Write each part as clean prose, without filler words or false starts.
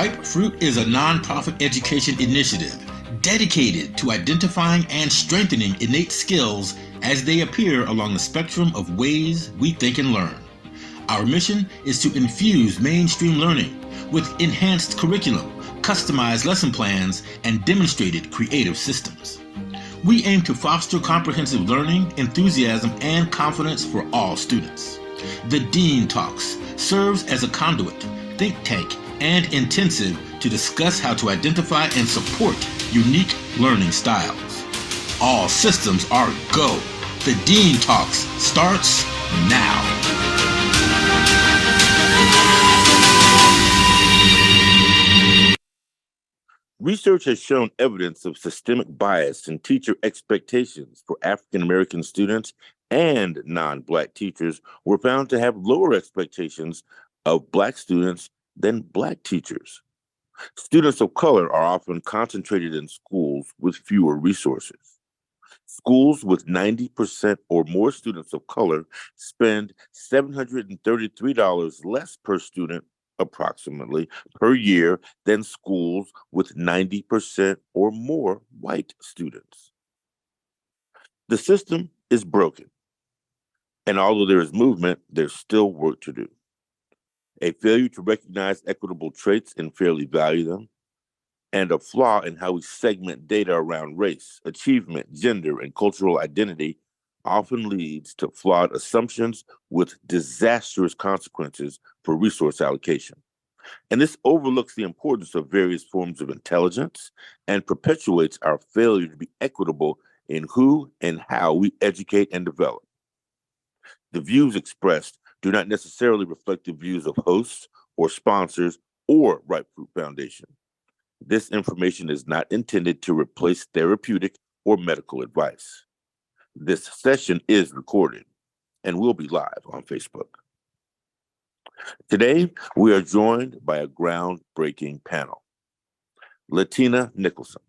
Ripe Fruit is a nonprofit education initiative dedicated to identifying and strengthening innate skills as they appear along the spectrum of ways we think and learn. Our mission is to infuse mainstream learning with enhanced curriculum, customized lesson plans, and demonstrated creative systems. We aim to foster comprehensive learning, enthusiasm, and confidence for all students. The Dean Talks serves as a conduit, think tank, and intensive to discuss how to identify and support unique learning styles. All systems are go. The Dean Talks starts now. Research has shown evidence of systemic bias in teacher expectations for African American students and non-Black teachers were found to have lower expectations of Black students than Black teachers. Students of color are often concentrated in schools with fewer resources. Schools with 90% or more students of color spend $733 less per student approximately per year than schools with 90% or more white students. The system is broken, and although there is movement, there's still work to do. A failure to recognize equitable traits and fairly value them, and a flaw in how we segment data around race, achievement, gender, and cultural identity often leads to flawed assumptions with disastrous consequences for resource allocation. And this overlooks the importance of various forms of intelligence and perpetuates our failure to be equitable in who and how we educate and develop. The views expressed do not necessarily reflect the views of hosts or sponsors or Ripe Fruit Foundation. This information is not intended to replace therapeutic or medical advice. This session is recorded and will be live on Facebook. Today, we are joined by a groundbreaking panel. Latina Nicholson.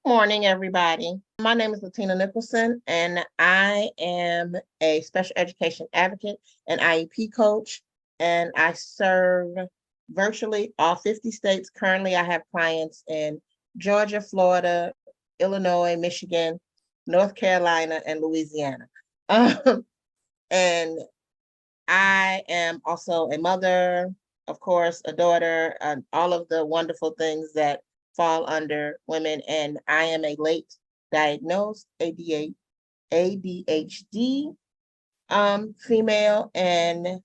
Good morning, everybody. My name is Latina Nicholson, and I am a special education advocate and IEP coach, and I serve virtually all 50 states. Currently, I have clients in Georgia, Florida, Illinois, Michigan, North Carolina, and Louisiana. And I am also a mother, of course, a daughter, and all of the wonderful things that fall under women. And I am a late diagnosed ADHD female, and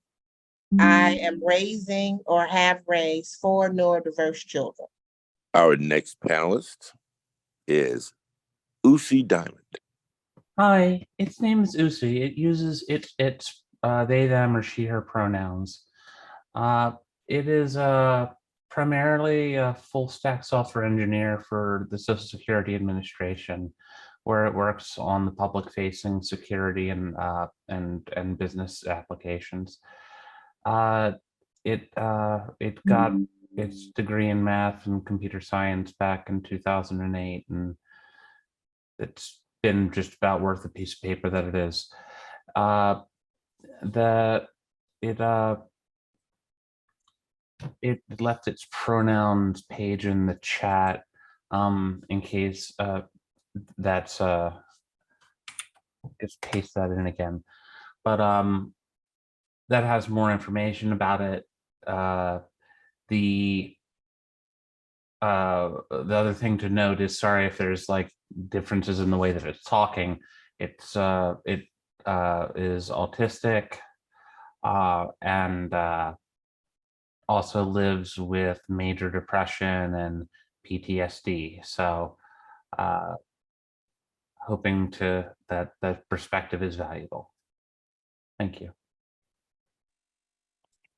I am raising or have raised 4 neurodiverse children. Our next panelist is Usi Diamond. Hi, its name is Usi. It uses its they, them, or she, her pronouns. It is primarily a full stack software engineer for the Social Security Administration, where it works on the public facing security and business applications. It got its degree in math and computer science back in 2008, and it's been just about worth the piece of paper that it is. It left its pronouns page in the chat in case that's just paste that in again. But that has more information about it. The other thing to note is, sorry if there's like differences in the way that it's talking. It is autistic and also lives with major depression and PTSD. So hoping that perspective is valuable. Thank you.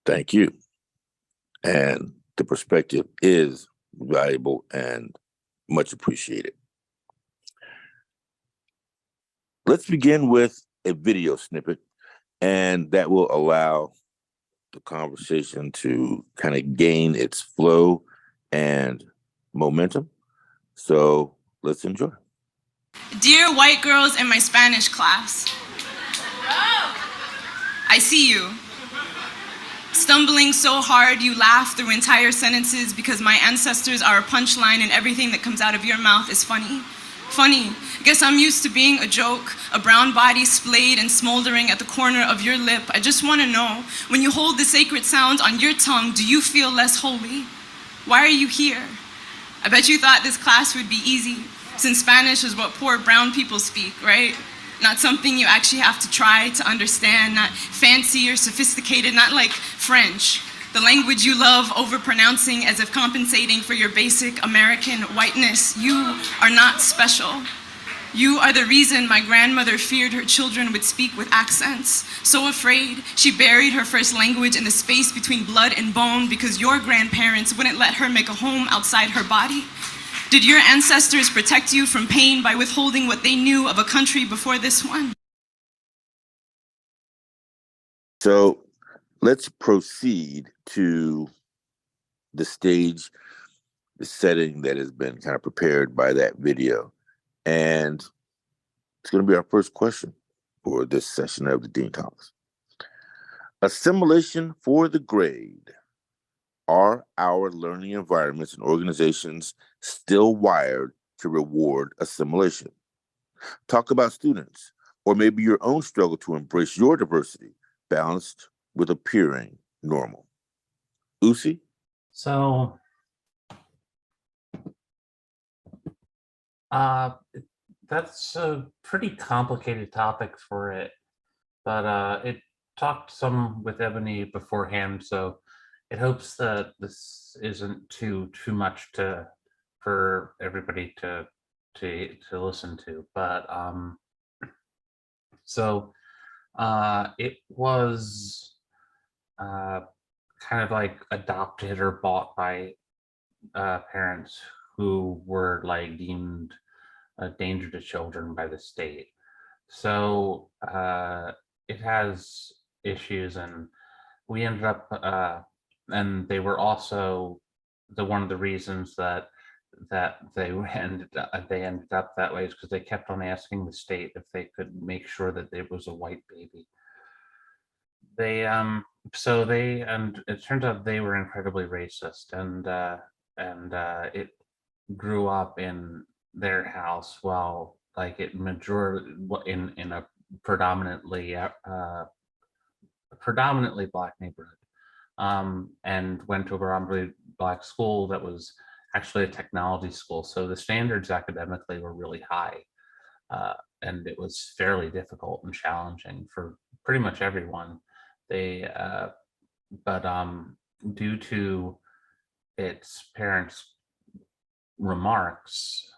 Thank you. And the perspective is valuable and much appreciated. Let's begin with a video snippet, and that will allow the conversation to kind of gain its flow and momentum. So let's enjoy. Dear white girls in my Spanish class, I see you. Stumbling so hard you laugh through entire sentences because my ancestors are a punchline and everything that comes out of your mouth is funny. Funny. Guess I'm used to being a joke, a brown body splayed and smoldering at the corner of your lip. I just want to know, when you hold the sacred sound on your tongue, do you feel less holy? Why are you here? I bet you thought this class would be easy, since Spanish is what poor brown people speak, right? Not something you actually have to try to understand, not fancy or sophisticated, not like French, the language you love overpronouncing as if compensating for your basic American whiteness. You are not special. You are the reason my grandmother feared her children would speak with accents. So afraid, she buried her first language in the space between blood and bone because your grandparents wouldn't let her make a home outside her body. Did your ancestors protect you from pain by withholding what they knew of a country before this one? So let's proceed to the stage, the setting that has been kind of prepared by that video. And it's going to be our first question for this session of the Dean Talks. Assimilation for the grade. Are our learning environments and organizations still wired to reward assimilation? Talk about students, or maybe your own struggle to embrace your diversity, balanced with appearing normal. Usi? So, that's a pretty complicated topic for it, but it talked some with Ebony beforehand, so it hopes that this isn't too much for everybody to listen to. But it was kind of like adopted or bought by parents who were like deemed a danger to children by the state. So it has issues, and we ended up and they were also one of the reasons that they ended up that way is because they kept on asking the state if they could make sure that it was a white baby. They and it turns out they were incredibly racist, and it grew up in their house while like it majority in a predominantly black neighborhood, and went to a predominantly black school that was actually a technology school. So the standards academically were really high, and it was fairly difficult and challenging for pretty much everyone. But due to its parents' remarks,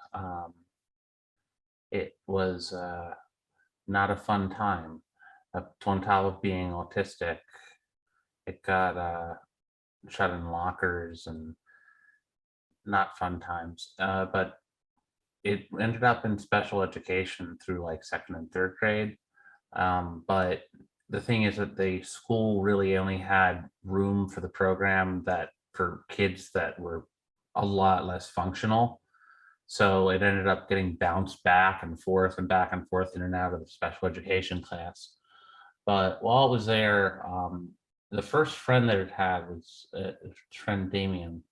it was not a fun time. On top of being autistic, it got shut in lockers and not fun times. But it ended up in special education through like second and third grade. But the thing is that the school really only had room for the program that for kids that were a lot less functional. So it ended up getting bounced back and forth and back and forth in and out of the special education class. But while it was there, the first friend that it had was its friend Damien,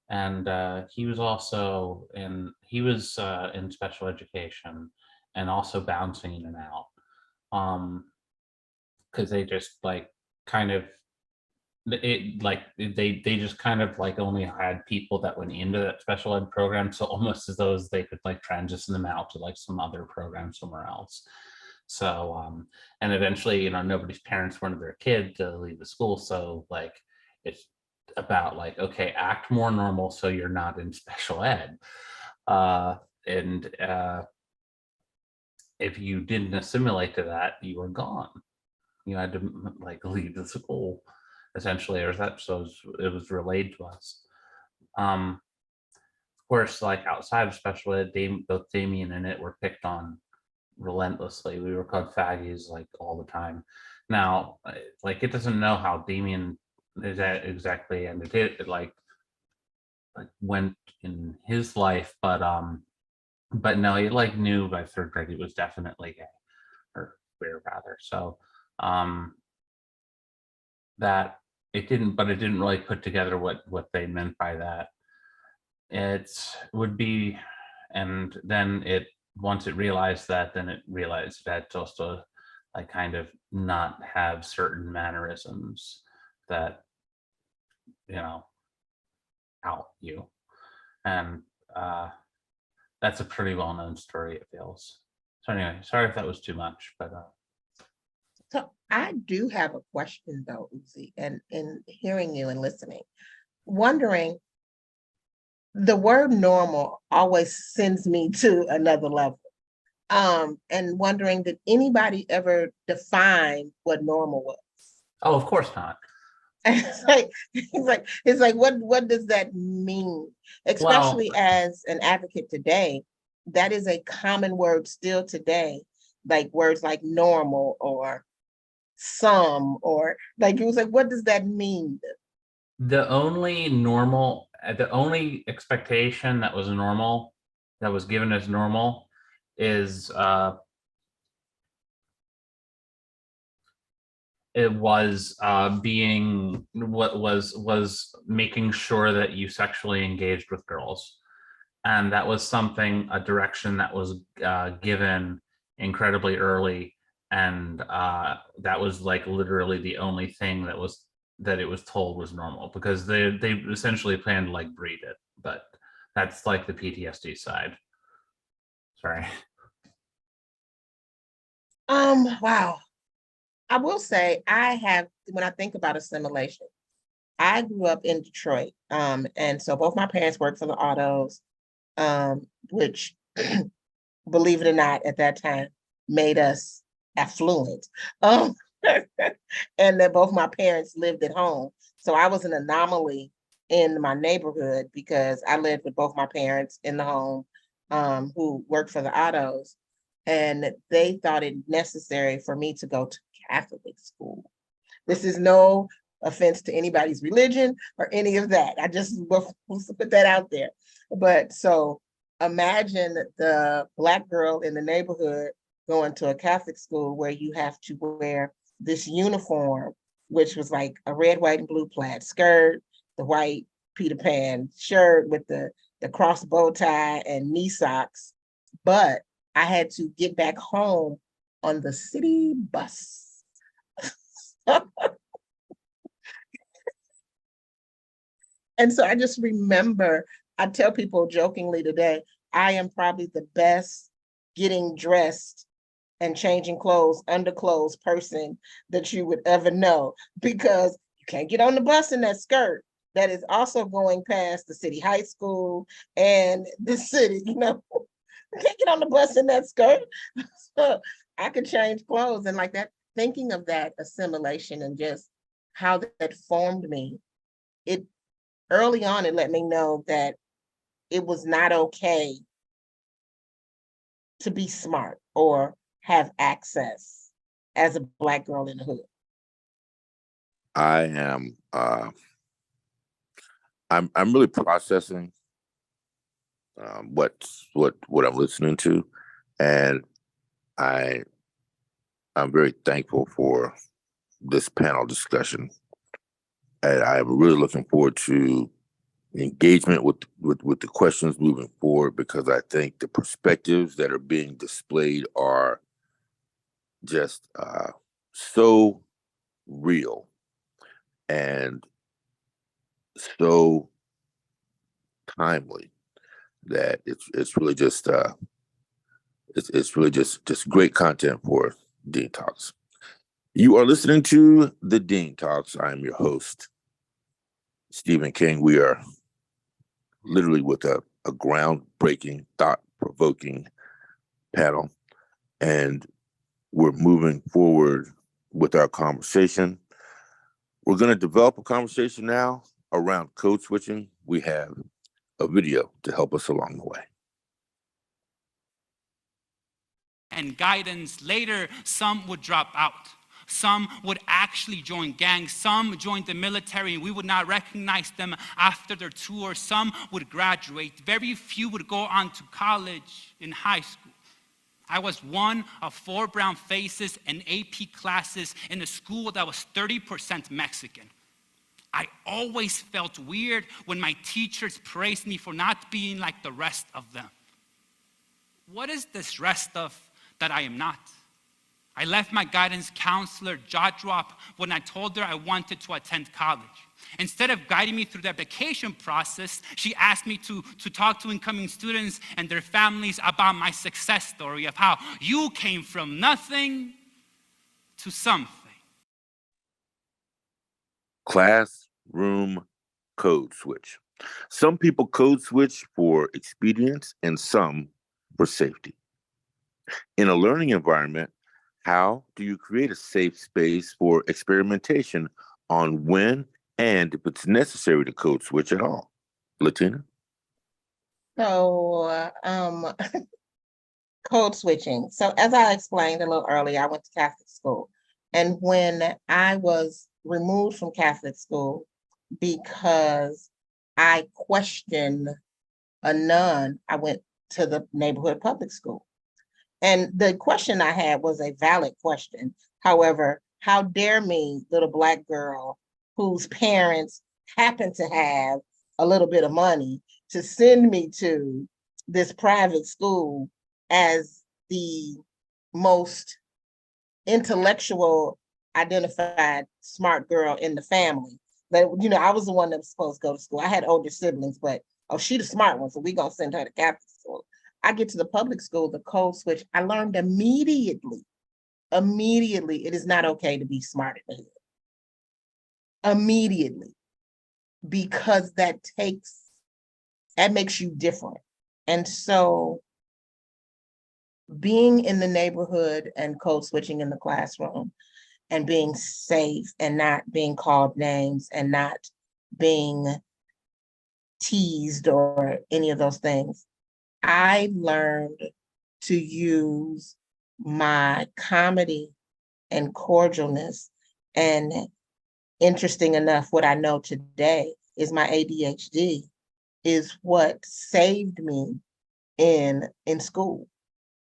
and he was also in special education and also bouncing in and out, because they just like kind of they just kind of like only had people that went into that special ed program, so almost as though they could like transition them out to like some other program somewhere else. So and eventually, you know, nobody's parents wanted their kid to leave the school, so like it's about like, okay, act more normal so you're not in special ed, and if you didn't assimilate to that, you were gone. You had to like leave the school, essentially, or that so it was relayed to us. Of course, like outside of special ed, both Damien and it were picked on relentlessly. We were called faggies like all the time. Now, like it doesn't know how Damien is exactly ended it like went in his life, but no, he like knew by third grade he was definitely gay or queer rather. So that it didn't really put together what they meant by that. It would be, and then once it realized that, then it realized it had to also like kind of not have certain mannerisms that, out you. And that's a pretty well-known story, it feels. So anyway, sorry if that was too much, but So I do have a question though, Uzi, and in hearing you and listening, wondering, the word normal always sends me to another level. And wondering, did anybody ever define what normal was? oh, of course not. It's like, what does that mean? Especially as an advocate today, that is a common word still today, like words like normal or some, or like, it was like, what does that mean? The only expectation that was normal, that was given as normal, is it was being what was making sure that you sexually engaged with girls, and that was a direction that was given incredibly early, and that was like literally the only thing that it was told was normal, because they essentially planned to like breed it. But that's like the PTSD side. Sorry. Wow. I will say, when I think about assimilation, I grew up in Detroit. And so both my parents worked for the autos, which, believe it or not, at that time made us affluent. And that both my parents lived at home. So I was an anomaly in my neighborhood because I lived with both my parents in the home, who worked for the autos. And they thought it necessary for me to go to Catholic school. This is no offense to anybody's religion or any of that. I just want to put that out there. But so imagine the Black girl in the neighborhood going to a Catholic school where you have to wear this uniform, which was like a red, white, and blue plaid skirt, the white Peter Pan shirt with the cross bow tie and knee socks. But I had to get back home on the city bus. And so I just remember, I tell people jokingly today, I am probably the best getting dressed and changing clothes, underclothes person that you would ever know, because you can't get on the bus in that skirt that is also going past the city high school and the city, you can't get on the bus in that skirt. So I could change clothes, and like that, thinking of that assimilation and just how that formed me, early on, it let me know that it was not okay to be smart or have access as a Black girl in the hood. I am I'm really processing what I'm listening to, and I'm very thankful for this panel discussion, and I'm really looking forward to engagement with the questions moving forward, because I think the perspectives that are being displayed are just so real and so timely that it's really just great content for Dean Talks. You are listening to the Dean Talks. I am your host, Stephen King. We are literally with a groundbreaking, thought-provoking panel, and we're moving forward with our conversation. We're going to develop a conversation now around code switching. We have a video to help us along the way. And guidance. Later, some would drop out. Some would actually join gangs. Some joined the military, and we would not recognize them after their tour. Some would graduate. Very few would go on to college in high school. I was one of 4 brown faces in AP classes in a school that was 30% Mexican. I always felt weird when my teachers praised me for not being like the rest of them. What is this rest of that I am not? I left my guidance counselor jaw drop when I told her I wanted to attend college. Instead of guiding me through the application process, she asked me to talk to incoming students and their families about my success story of how you came from nothing to something. Classroom code switch. Some people code switch for expedience and some for safety. In a learning environment, how do you create a safe space for experimentation on when and if it's necessary to code switch at all? Latina? So, code switching. So as I explained a little earlier, I went to Catholic school. And when I was removed from Catholic school because I questioned a nun, I went to the neighborhood public school. And the question I had was a valid question. However, how dare me, little Black girl whose parents happen to have a little bit of money, to send me to this private school as the most intellectual, identified smart girl in the family. But, you know, I was the one that was supposed to go to school. I had older siblings, but, oh, she the smart one, so we gonna send her to Catholic school. I get to the public school, the code switch, I learned immediately, it is not okay to be smart in the hood. Immediately, because that makes you different. And so being in the neighborhood and code switching in the classroom and being safe and not being called names and not being teased or any of those things, I learned to use my comedy and cordialness. And interesting enough, what I know today is my ADHD is what saved me in school.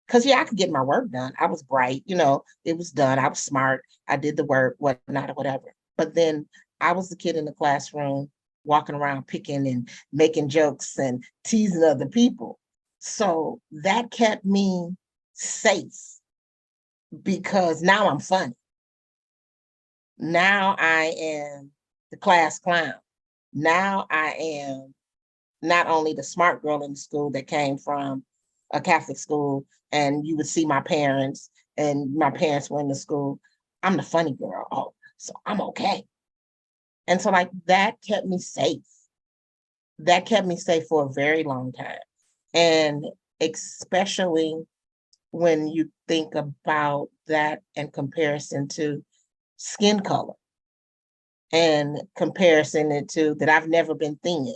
Because yeah, I could get my work done. I was bright, you know, it was done. I was smart. I did the work, whatnot, or whatever. But then I was the kid in the classroom walking around picking and making jokes and teasing other people. So that kept me safe because now I'm funny. Now I am the class clown. Now I am not only the smart girl in the school that came from a Catholic school, and you would see my parents, and my parents were in the school. I'm the funny girl. Oh, so I'm okay. And so like that kept me safe. That kept me safe for a very long time. And especially when you think about that in comparison to skin color and comparison it to that I've never been thin.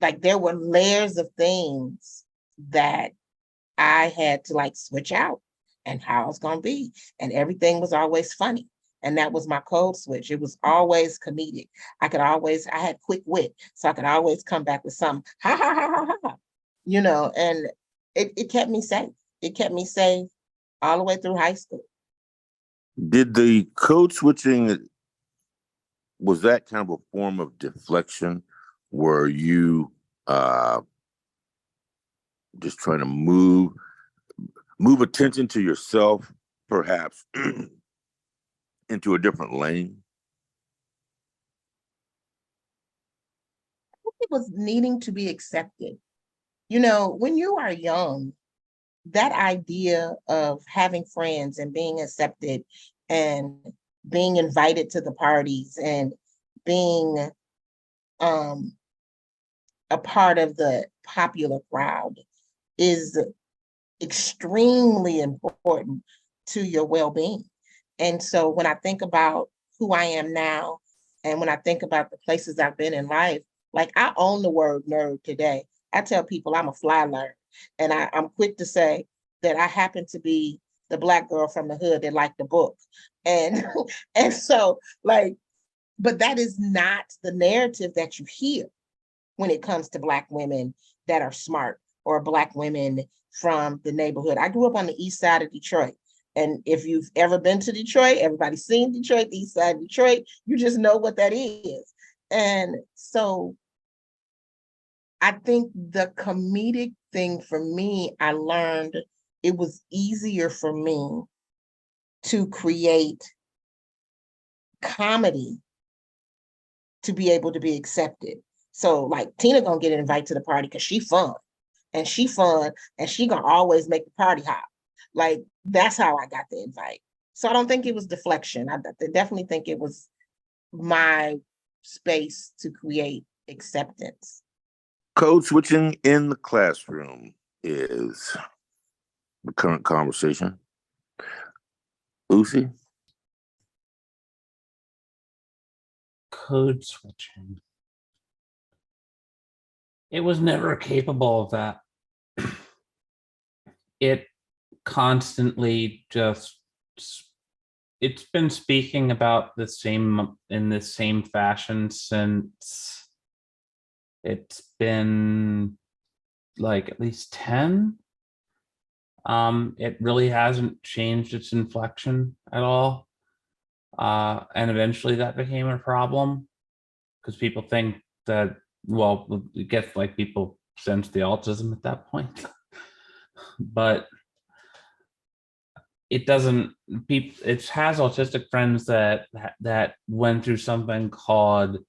Like there were layers of things that I had to like switch out and how it's gonna be. And everything was always funny. And that was my code switch. It was always comedic. I had quick wit. So I could always come back with some ha ha ha ha ha. You know, and it kept me safe. It kept me safe all the way through high school. Did the code switching, was that kind of a form of deflection? Were you just trying to move attention to yourself, perhaps, into a different lane? I think it was needing to be accepted. You know, when you are young, that idea of having friends and being accepted and being invited to the parties and being a part of the popular crowd is extremely important to your well-being. And so when I think about who I am now, and when I think about the places I've been in life, like I own the word nerd today. I tell people I'm a fly nerd, and I'm quick to say that I happen to be the Black girl from the hood that liked the book. And and so like, but that is not the narrative that you hear when it comes to Black women that are smart or Black women from the neighborhood. I grew up on the east side of Detroit. And if you've ever been to Detroit, everybody's seen Detroit, the east side of Detroit, you just know what that is. And so I think the comedic thing for me, I learned it was easier for me to create comedy to be able to be accepted. So like Tina gonna get an invite to the party because she fun and she gonna always make the party hop. Like that's how I got the invite. So I don't think it was deflection. I definitely think it was my space to create acceptance. Code switching in the classroom is the current conversation. Lucy? Code switching. It was never capable of that. It constantly just, it's been speaking about the same, in the same fashion since it's been like at least 10. It really hasn't changed its inflection at all. And eventually that became a problem because people think that, well, it gets like people sense the autism at that point. But it doesn't, it has autistic friends that went through something called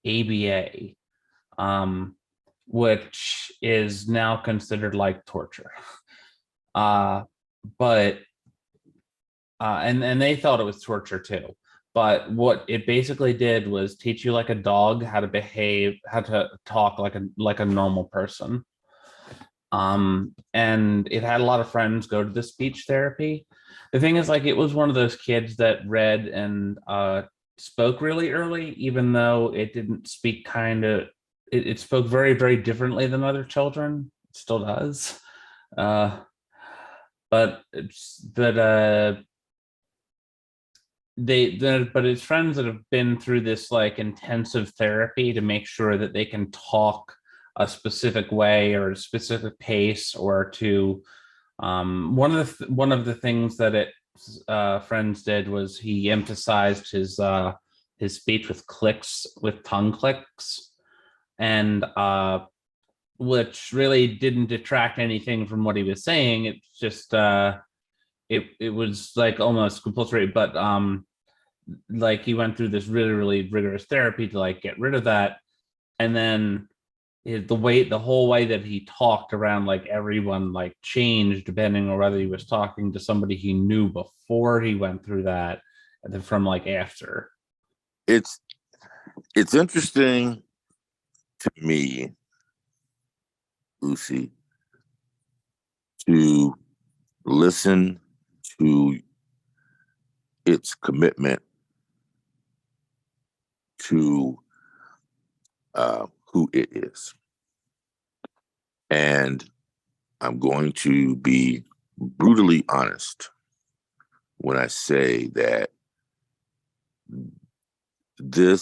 ABA, which is now considered like torture. And they thought it was torture too. But what it basically did was teach you like a dog how to behave, how to talk like a normal person. And it had a lot of friends go to the speech therapy. The thing is, like, it was one of those kids that read and spoke really early, even though it didn't speak it spoke very, very differently than other children. It still does. But it's friends that have been through this like intensive therapy to make sure that they can talk a specific way or a specific pace, or to one of the things that friends did was he emphasized his speech with clicks, with tongue clicks, and which really didn't detract anything from what he was saying. It's just it was like almost compulsory, but like he went through this really, really rigorous therapy to like get rid of that. And then the whole way that he talked around like everyone like changed depending on whether he was talking to somebody he knew before he went through that and then from like after. It's interesting to me, Lucy, to listen to its commitment to who it is. And I'm going to be brutally honest when I say that the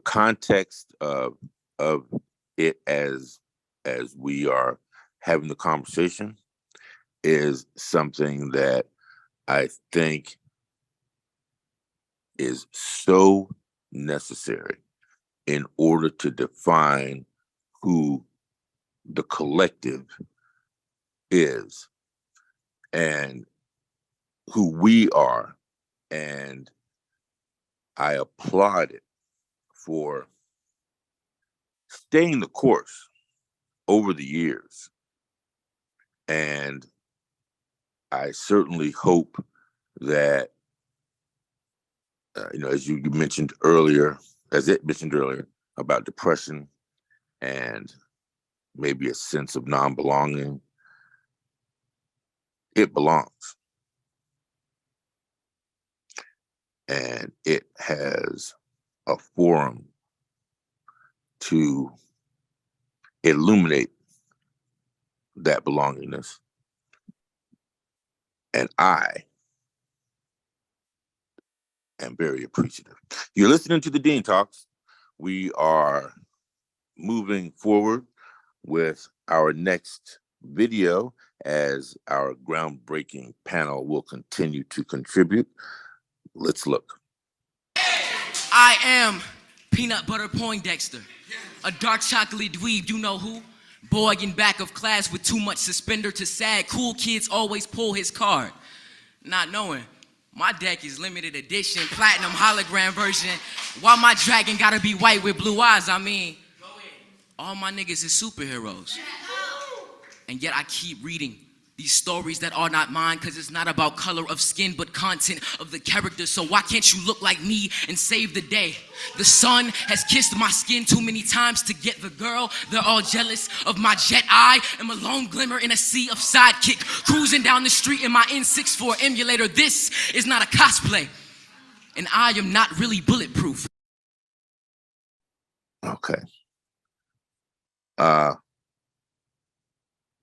context of it as we are having the conversation is something that I think is so necessary in order to define who the collective is and who we are. And I applaud it for staying the course over the years. And I certainly hope that, as you mentioned earlier, about depression and maybe a sense of non-belonging, it belongs. And it has a forum to illuminate that belongingness. And I am very appreciative. You're listening to the Dean Talks. We are moving forward with our next video as our groundbreaking panel will continue to contribute. Let's look. I am Peanut Butter Poindexter, a dark chocolate dweeb, you know who? Boy in back of class with too much suspender to sag. Cool kids always pull his card. Not knowing, my deck is limited edition, platinum hologram version. Why my dragon gotta be white with blue eyes? I mean, all my niggas is superheroes. And yet I keep reading these stories that are not mine, because it's not about color of skin, but content of the character. So why can't you look like me and save the day? The sun has kissed my skin too many times to get the girl. They're all jealous of my jet. I am a lone glimmer in a sea of sidekick, cruising down the street in my N64 emulator. This is not a cosplay, and I am not really bulletproof. Okay.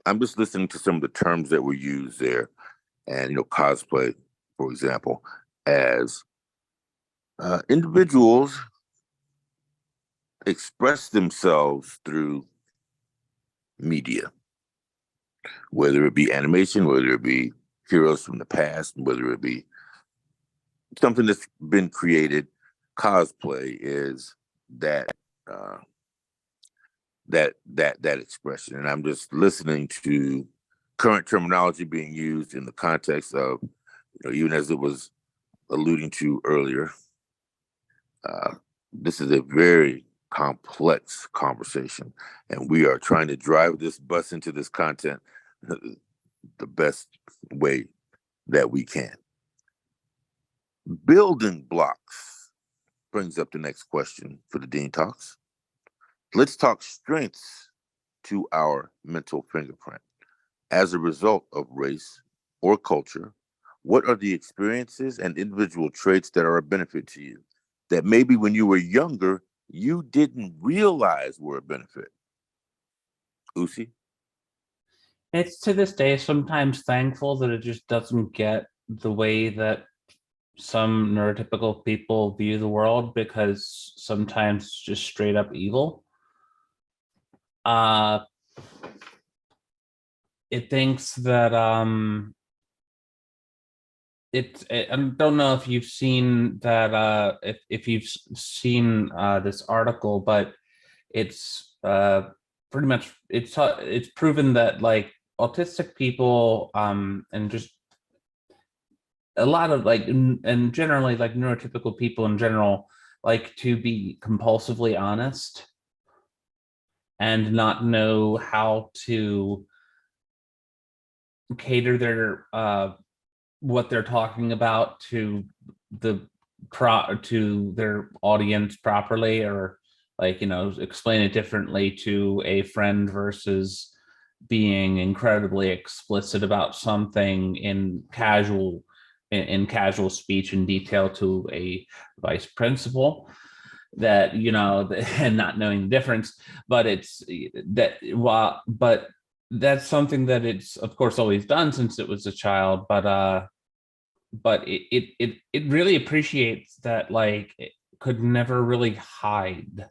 I'm just listening to some of the terms that were used there, and cosplay, for example, as individuals express themselves through media, whether it be animation, whether it be heroes from the past, whether it be something that's been created. Cosplay is that that expression. And I'm just listening to current terminology being used in the context of, even as it was alluding to earlier, this is a very complex conversation, and we are trying to drive this bus into this content the best way that we can. Building blocks brings up the next question for the Dean Talks. Let's talk strengths to our mental fingerprint. As a result of race or culture, what are the experiences and individual traits that are a benefit to you that maybe when you were younger, you didn't realize were a benefit? Usi? It's to this day sometimes thankful that it just doesn't get the way that some neurotypical people view the world, because sometimes it's just straight up evil. It thinks that I don't know if you've seen that, if you've seen this article, but it's pretty much it's proven that like autistic people and just a lot of and generally like neurotypical people in general like to be compulsively honest and not know how to cater their what they're talking about to their audience properly, or explain it differently to a friend versus being incredibly explicit about something in casual speech in detail to a vice principal, that and not knowing the difference. But but that's something that it's of course always done since it was a child, but it really appreciates that it could never really hide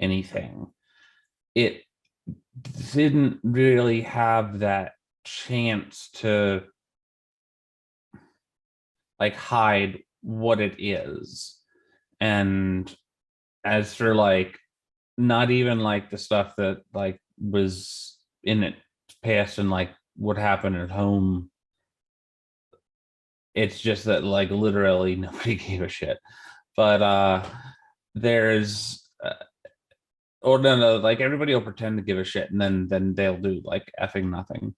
anything. It didn't really have that chance to hide what it is. And as for not even the stuff that was in its past and what happened at home, it's just that literally nobody gave a shit. But there's or no, everybody will pretend to give a shit, and then they'll do effing nothing.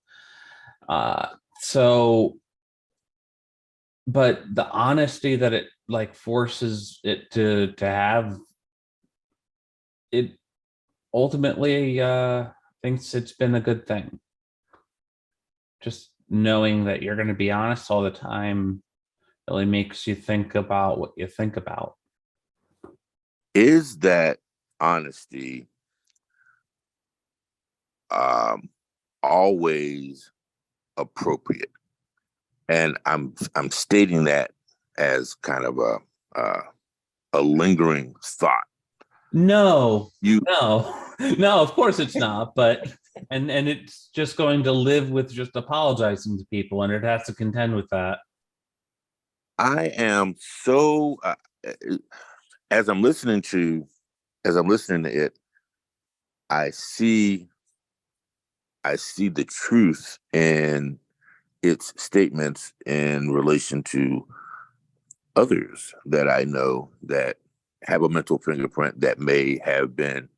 So but the honesty that it forces it to have, it ultimately thinks it's been a good thing. Just knowing that you're going to be honest all the time really makes you think about what you think about. Is that honesty always appropriate? And I'm stating that as kind of a lingering thought. No, of course it's not. But And it's just going to live with just apologizing to people, and it has to contend with that. I am so as I'm listening to it, I see the truth in its statements in relation to others that I know that have a mental fingerprint that may have been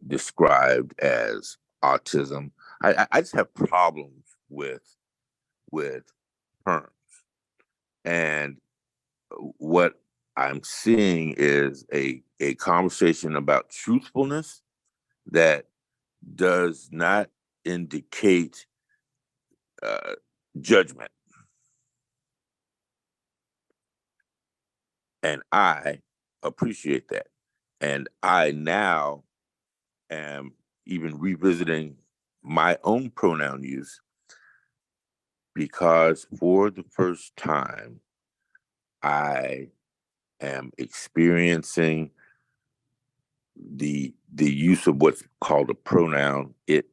described as autism. I just have problems with terms, and what I'm seeing is a conversation about truthfulness that does not indicate judgment. And I appreciate that. And I now am even revisiting my own pronoun use, because for the first time, I am experiencing the use of what's called a pronoun it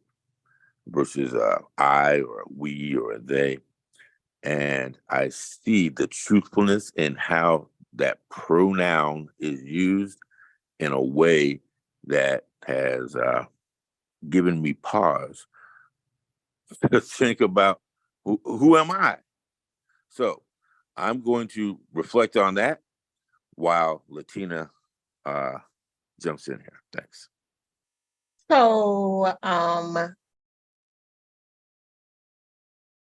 versus I or a we or a they. And I see the truthfulness in how that pronoun is used in a way that has given me pause to think about who am I? So I'm going to reflect on that while Latina jumps in here. Thanks. So,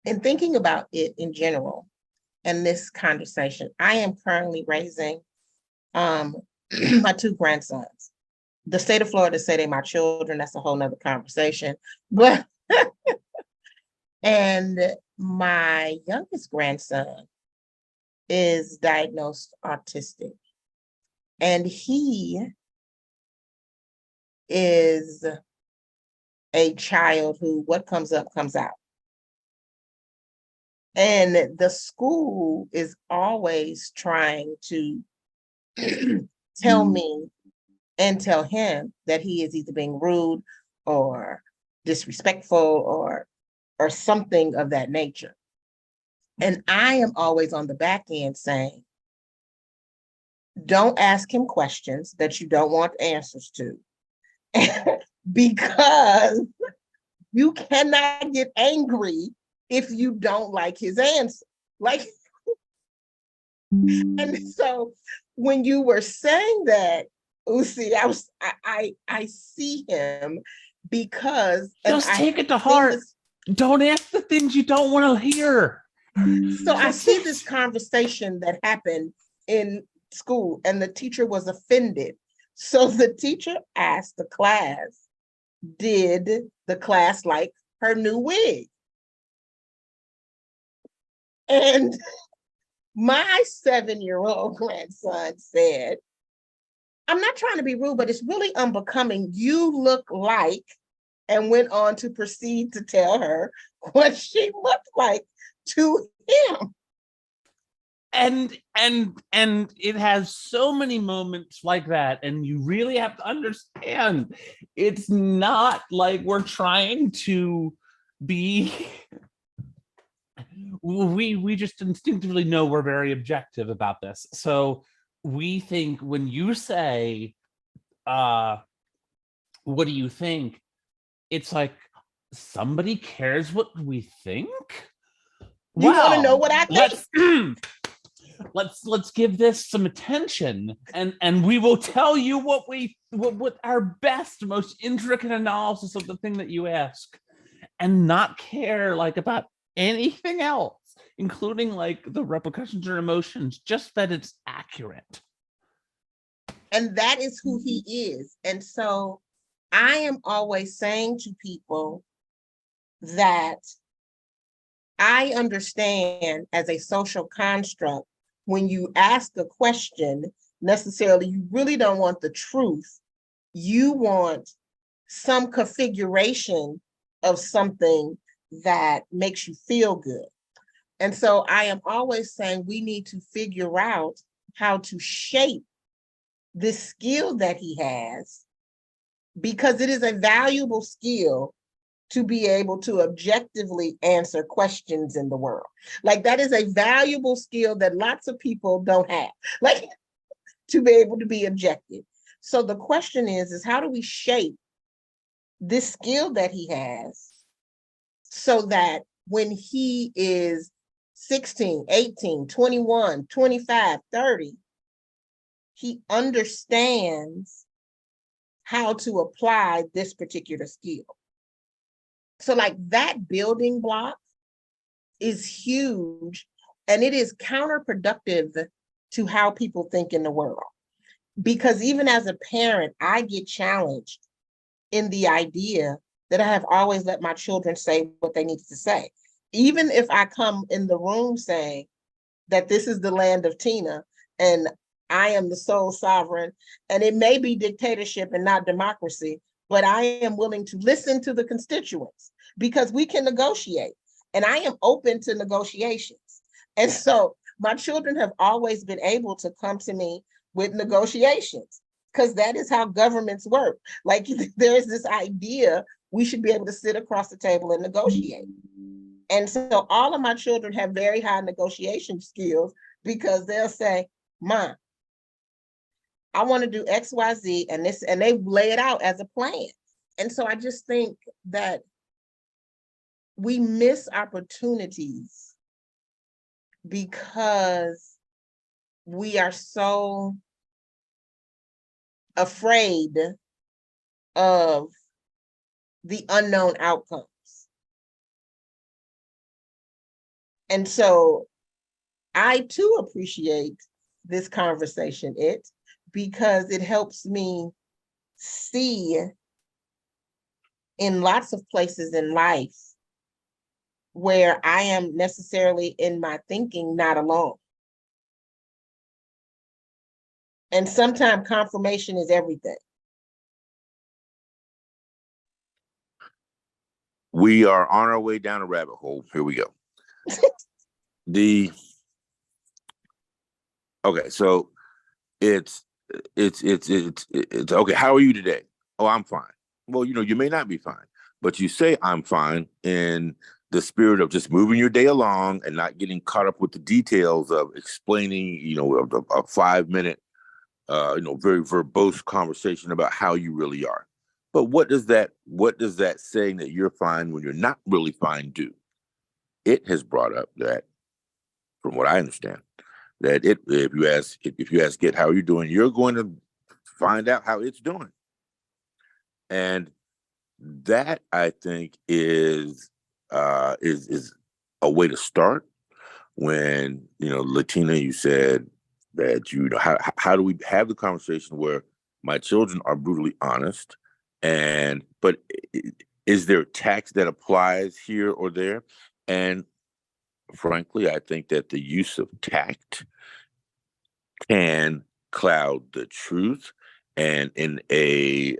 in thinking about it in general and this conversation, I am currently raising my two grandsons. The state of Florida say they're my children. That's a whole nother conversation. But and my youngest grandson is diagnosed autistic. And he is a child who what comes up comes out. And the school is always trying to tell me and tell him that he is either being rude or disrespectful or something of that nature. And I am always on the back end saying, don't ask him questions that you don't want answers to, because you cannot get angry if you don't like his answer. Like, and so when you were saying that, Usi, I see him because Just take it to heart. Don't ask the things you don't want to hear. So I see this conversation that happened in school, and the teacher was offended. So the teacher asked the class, did the class like her new wig? And my 7-year-old grandson said, I'm not trying to be rude, but it's really unbecoming. You look like, and went on to proceed to tell her what she looked like to him. And it has so many moments like that, and you really have to understand, it's not like we're trying to be, we just instinctively know we're very objective about this. So we think when you say, what do you think? It's like, somebody cares what we think? You want to know what I think? Let's give this some attention, and we will tell you what our best, most intricate analysis of the thing that you ask, and not care like about anything else, including like the repercussions or emotions, just that it's accurate. And that is who he is. And so I am always saying to people that I understand as a social construct, when you ask a question, necessarily, you really don't want the truth. You want some configuration of something that makes you feel good. And so I am always saying we need to figure out how to shape this skill that he has because it is a valuable skill to be able to objectively answer questions in the world. Like, that is a valuable skill that lots of people don't have, like, to be able to be objective. So the question is how do we shape this skill that he has so that when he is 16, 18, 21, 25, 30, he understands how to apply this particular skill. So like that building block is huge, and it is counterproductive to how people think in the world. Because even as a parent, I get challenged in the idea that I have always let my children say what they need to say. Even if I come in the room saying that this is the land of Tina and I am the sole sovereign, and it may be dictatorship and not democracy, but I am willing to listen to the constituents because we can negotiate, and I am open to negotiations. And so my children have always been able to come to me with negotiations, because that is how governments work. Like, there's this idea we should be able to sit across the table and negotiate. And so all of my children have very high negotiation skills, because they'll say, Mom, I want to do X, Y, Z, and this, and they lay it out as a plan. And so I just think that we miss opportunities because we are so afraid of the unknown outcomes. And so I too appreciate this conversation, because it helps me see in lots of places in life where I am necessarily in my thinking not alone. And sometimes confirmation is everything. We are on our way down a rabbit hole. Here we go. Okay, so it's okay. How are you today? Oh, I'm fine. Well, you may not be fine, but you say I'm fine in the spirit of just moving your day along and not getting caught up with the details of explaining, a 5-minute, very verbose conversation about how you really are. But what does that saying that you're fine when you're not really fine do? It has brought up that, from what I understand, that if you ask it how you're doing, you're going to find out how it's doing. And that, I think, is a way to start. When Latina, you said that how do we have the conversation where my children are brutally honest, but is there tax that applies here or there? And frankly, I think that the use of tact can cloud the truth, and in a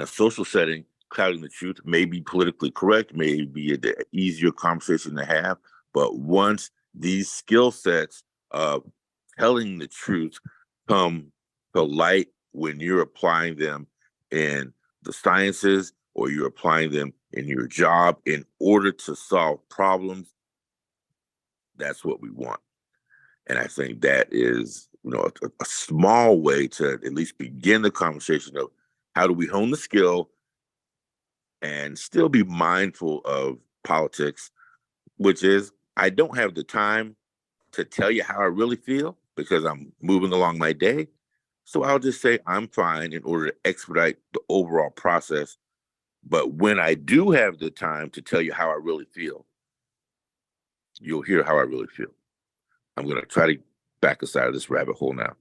social setting, clouding the truth may be politically correct, may be an easier conversation to have. But once these skill sets of telling the truth come to light, when you're applying them in the sciences or you're applying them in your job in order to solve problems, that's what we want. And I think that is, a small way to at least begin the conversation of how do we hone the skill and still be mindful of politics, which is, I don't have the time to tell you how I really feel because I'm moving along my day. So I'll just say I'm fine in order to expedite the overall process. But when I do have the time to tell you how I really feel, you'll hear how I really feel. I'm going to try to back us out of this rabbit hole now.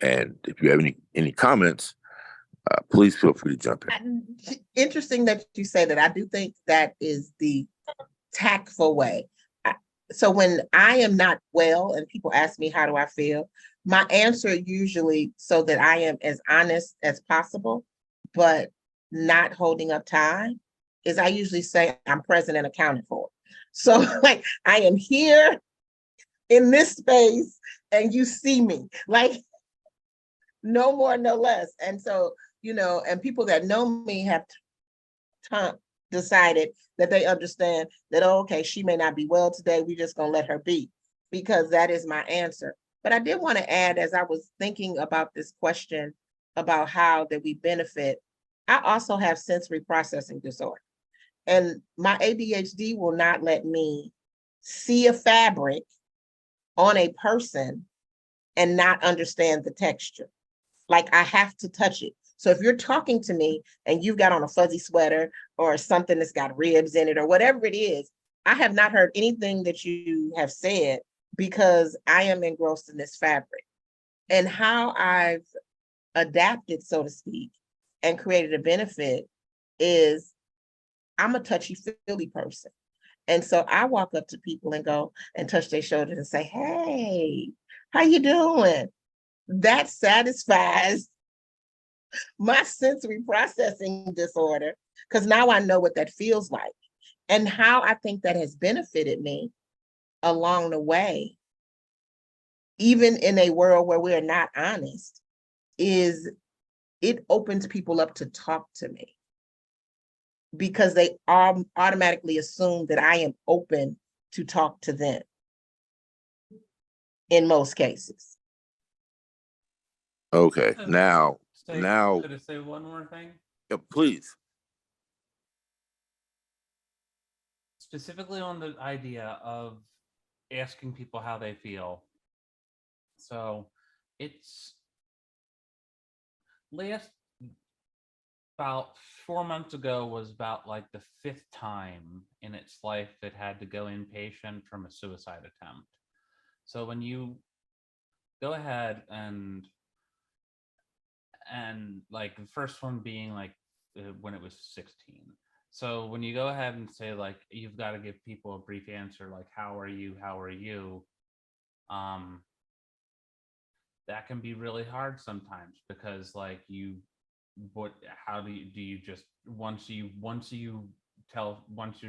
And if you have any comments, please feel free to jump in. Interesting that you say that. I do think that is the tactful way. So when I am not well and people ask me how do I feel, my answer usually, so that I am as honest as possible, but not holding up time, is I usually say I'm present and accounted for. So like, I am here in this space and you see me, like, no more, no less. And so and people that know me have decided that they understand that, oh, okay, she may not be well today. We just gonna let her be, because that is my answer. But I did want to add, as I was thinking about this question about how that we benefit, I also have sensory processing disorder. And my ADHD will not let me see a fabric on a person and not understand the texture. Like, I have to touch it. So if you're talking to me and you've got on a fuzzy sweater or something that's got ribs in it or whatever it is, I have not heard anything that you have said because I am engrossed in this fabric. And how I've adapted, so to speak, and created a benefit is I'm a touchy-feely person. And so I walk up to people and go and touch their shoulders and say, hey, how you doing? That satisfies my sensory processing disorder, because now I know what that feels like. And how I think that has benefited me along the way, even in a world where we're not honest, is it opens people up to talk to me, because they automatically assume that I am open to talk to them in most cases. Okay, So, now, Could I say one more thing? please. Specifically on the idea of asking people how they feel. So it's about 4 months ago was about like the 5th time in its life it had to go inpatient from a suicide attempt. So when you go ahead and like the first one being like when it was 16. So when you go ahead and say like you've got to give people a brief answer like how are you, that can be really hard sometimes, because like how do you just once you're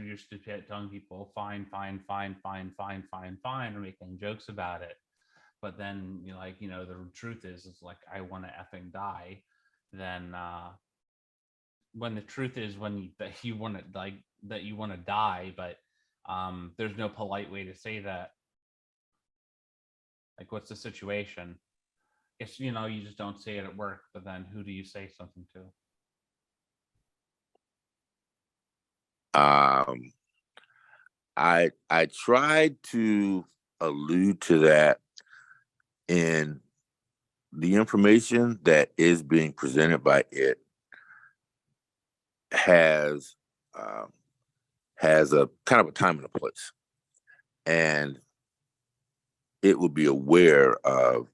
used to telling people fine or making jokes about it, but then the truth is like I want to effing die, then when the truth is that you want to die, but there's no polite way to say that. Like, what's the situation? It's you just don't say it at work, but then who do you say something to? I tried to allude to that in the information that is being presented by it has a kind of a time and a place, and it will be aware of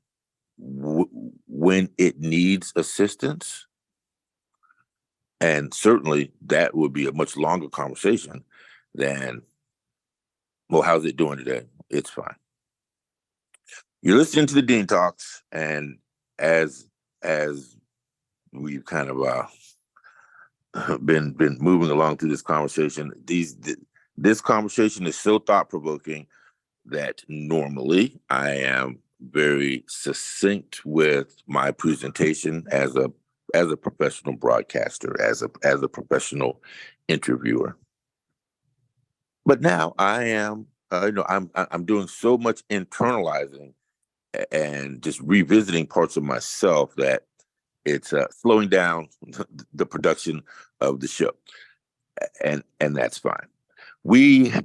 when it needs assistance, and certainly that would be a much longer conversation than, well, how's it doing today? It's fine. You're listening to the Dean Talks, and as we've kind of been moving along through this conversation, this conversation is so thought-provoking that normally I am very succinct with my presentation as a professional broadcaster, as a professional interviewer. But now I am, I'm doing so much internalizing and just revisiting parts of myself that it's slowing down the production of the show, and that's fine. I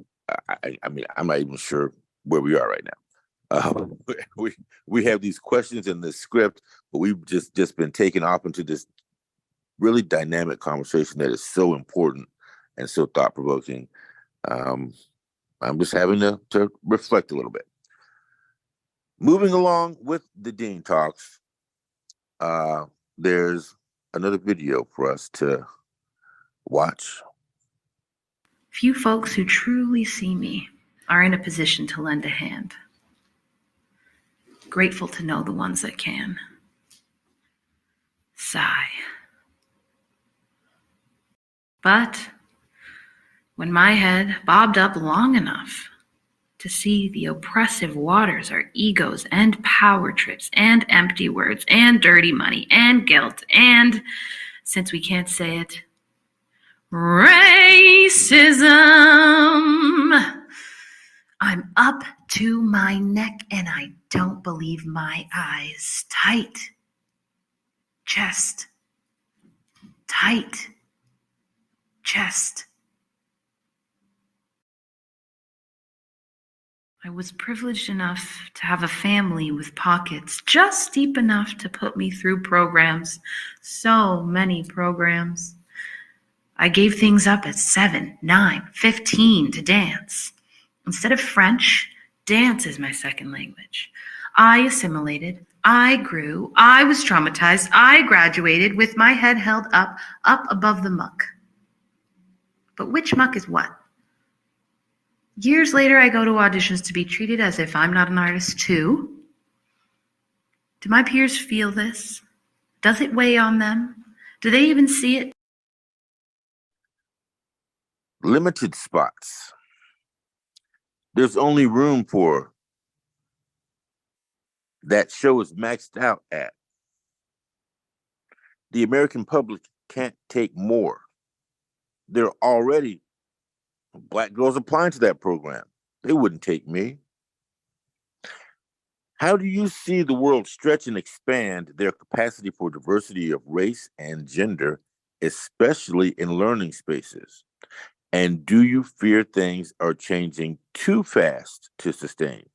mean, I'm not even sure where we are right now. We have these questions in the script, but we've just been taken off into this really dynamic conversation that is so important and so thought-provoking. I'm just having to reflect a little bit. Moving along with the Dean Talks, there's another video for us to watch. Few folks who truly see me are in a position to lend a hand. Grateful to know the ones that can. Sigh. But when my head bobbed up long enough to see the oppressive waters our egos and power trips and empty words and dirty money and guilt and, since we can't say it, racism. I'm up to my neck and I don't believe my eyes. Tight. Chest. Tight. Chest. I was privileged enough to have a family with pockets just deep enough to put me through programs. So many programs. I gave things up at 7, 9, 15 to dance. Instead of French, dance is my second language. I assimilated, I grew, I was traumatized, I graduated with my head held up above the muck. But which muck is what? Years later, I go to auditions to be treated as if I'm not an artist too. Do my peers feel this? Does it weigh on them? Do they even see it? Limited spots. There's only room for that show is maxed out at. The American public can't take more. There are already Black girls applying to that program. They wouldn't take me. How do you see the world stretch and expand their capacity for diversity of race and gender, especially in learning spaces? And do you fear things are changing too fast to sustain?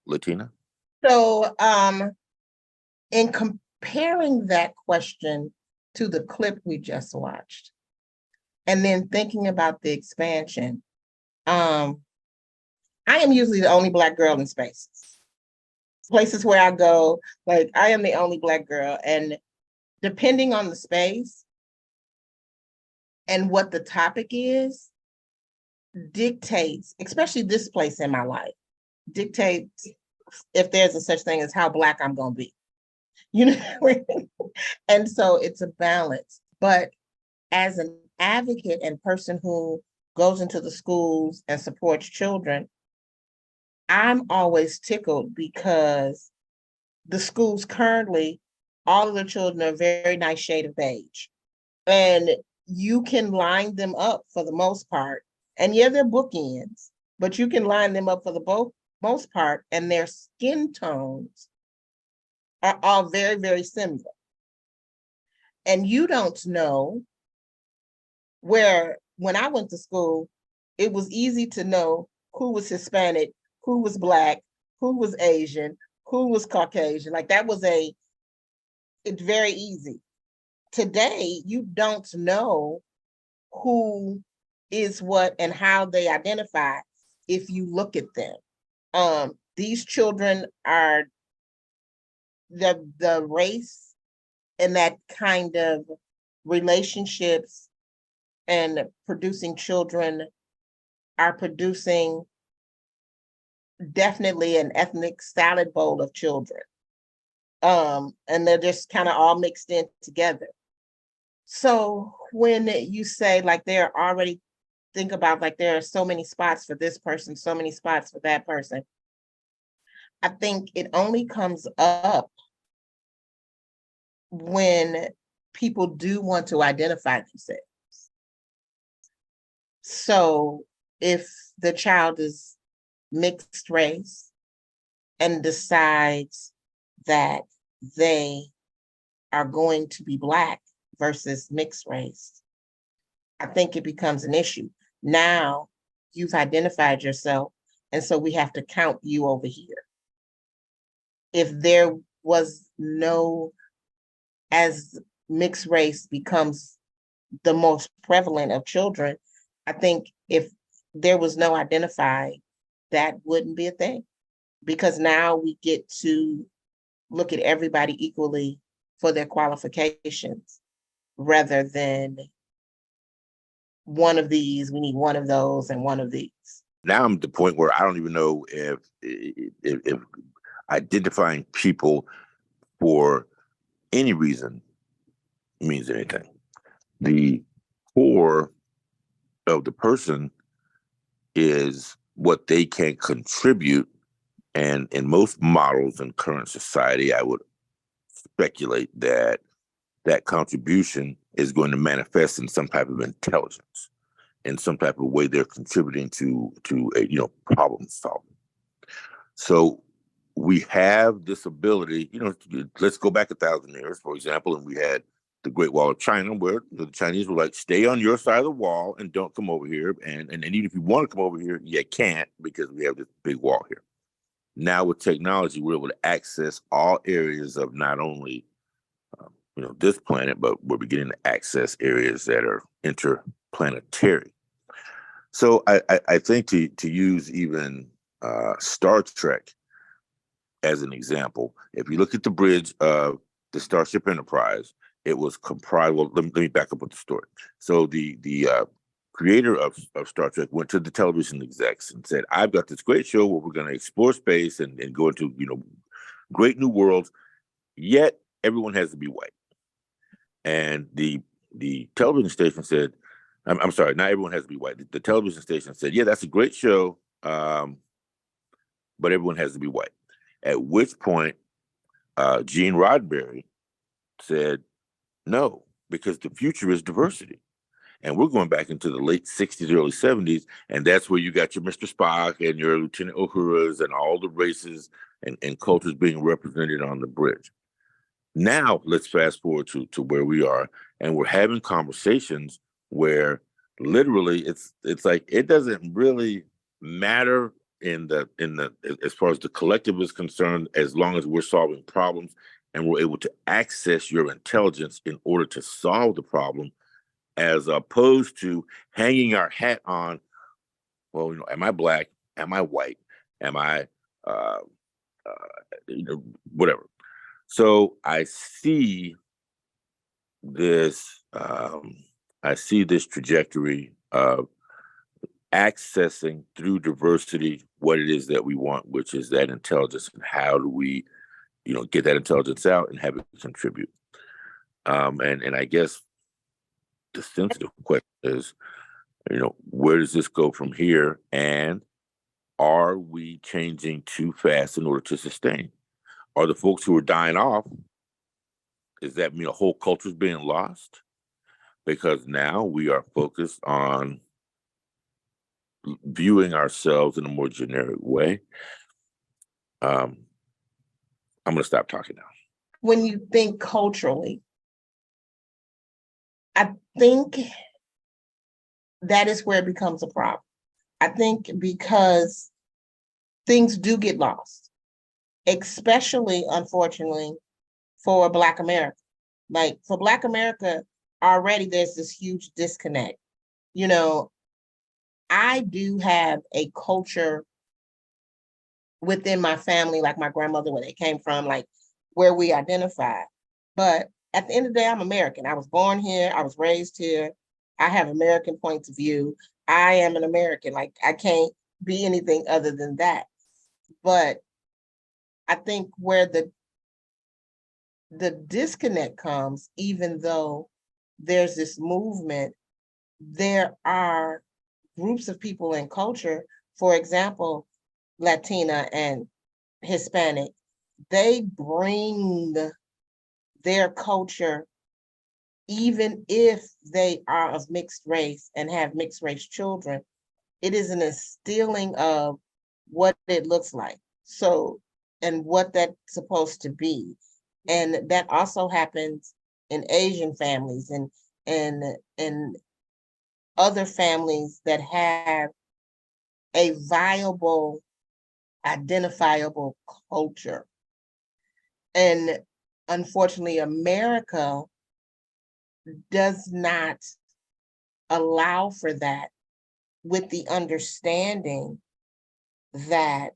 Latina? So, in comparing that question to the clip we just watched, and then thinking about the expansion, I am usually the only Black girl in spaces. Places where I go, like I am the only Black girl, and depending on the space and what the topic is, dictates, especially this place in my life, dictates if there's a such thing as how Black I'm gonna be. You know, and so it's a balance. But as an advocate and person who goes into the schools and supports children, I'm always tickled because the schools currently, all of the children are a very nice shade of beige. And you can line them up for the most part. And yeah, they're bookends, but you can line them up for the most part, and their skin tones are all very, very similar. And you don't know where, when I went to school, it was easy to know who was Hispanic, who was Black, who was Asian, who was Caucasian. Like that was it's very easy. Today, you don't know who is what and how they identify if you look at them. These children are the race and that kind of relationships and producing children are producing definitely an ethnic salad bowl of children. And they're just kind of all mixed in together. So when you say like they're already think about like there are so many spots for this person, so many spots for that person, I think it only comes up when people do want to identify themselves. So if the child is mixed race and decides that they are going to be Black versus mixed race, I think it becomes an issue. Now you've identified yourself, and so we have to count you over here. If there was no, as mixed race becomes the most prevalent of children, I think if there was no identified, that wouldn't be a thing. Because now we get to look at everybody equally for their qualifications rather than one of these, we need one of those and one of these. Now I'm at the point where I don't even know if identifying people for any reason means anything. The core of the person is what they can contribute. And in most models in current society, I would speculate that that contribution is going to manifest in some type of intelligence, in some type of way they're contributing to a, problem solving. So we have this ability, let's go back 1,000 years, for example, and we had the Great Wall of China, where the Chinese were like, stay on your side of the wall and don't come over here. And even if you want to come over here, you can't, because we have this big wall here. Now with technology, we're able to access all areas of not only this planet, but we're beginning to access areas that are interplanetary. So I think to use even Star Trek as an example, if you look at the bridge of the Starship Enterprise, it was comprised. Well, let me back up with the story. So the creator of Star Trek went to the television execs and said, "I've got this great show where we're going to explore space and go into great new worlds. Yet everyone has to be white." And the television station said, I'm sorry, not everyone has to be white. The television station said, "Yeah, that's a great show, but everyone has to be white." At which point, Gene Roddenberry said, "No, because the future is diversity." And we're going back into the late 60s, early 70s, and that's where you got your Mr. Spock and your Lieutenant Uhura's and all the races and cultures being represented on the bridge. Now, let's fast forward to where we are, and we're having conversations where literally it's like it doesn't really matter in the as far as the collective is concerned, as long as we're solving problems and we're able to access your intelligence in order to solve the problem, as opposed to hanging our hat on, well, am I black? Am I white? Am I whatever. So I see this trajectory of accessing through diversity what it is that we want, which is that intelligence, and how do we, get that intelligence out and have it contribute. And I guess the sensitive question is, where does this go from here? And are we changing too fast in order to sustain? Are the folks who are dying off, does that mean a whole culture is being lost? Because now we are focused on viewing ourselves in a more generic way. I'm going to stop talking now. When you think culturally, I think that is where it becomes a problem. I think because things do get lost, especially, unfortunately, for Black America. Like, for Black America, already there's this huge disconnect. I do have a culture within my family, like my grandmother, where they came from, like where we identify. But at the end of the day, I'm American. I was born here. I was raised here. I have American points of view. I am an American. Like, I can't be anything other than that. But I think where the disconnect comes, even though there's this movement, there are groups of people in culture, for example, Latina and Hispanic, they bring their culture, even if they are of mixed race and have mixed race children. It is an instilling of what it looks like. So, and what that's supposed to be. And that also happens in Asian families and other families that have a viable, identifiable culture. And unfortunately, America does not allow for that, with the understanding that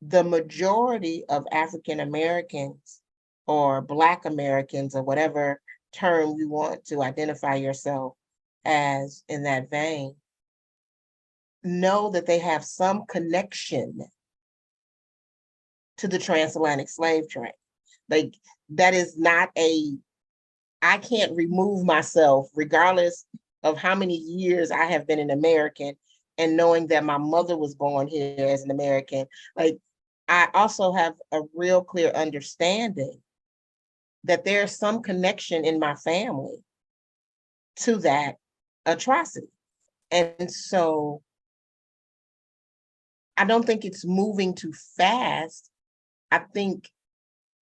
the majority of African Americans or Black Americans, or whatever term you want to identify yourself as in that vein, know that they have some connection to the transatlantic slave trade. Like, that is not I can't remove myself, regardless of how many years I have been an American, and knowing that my mother was born here as an American, like I also have a real clear understanding that there's some connection in my family to that atrocity. And so I don't think it's moving too fast. I think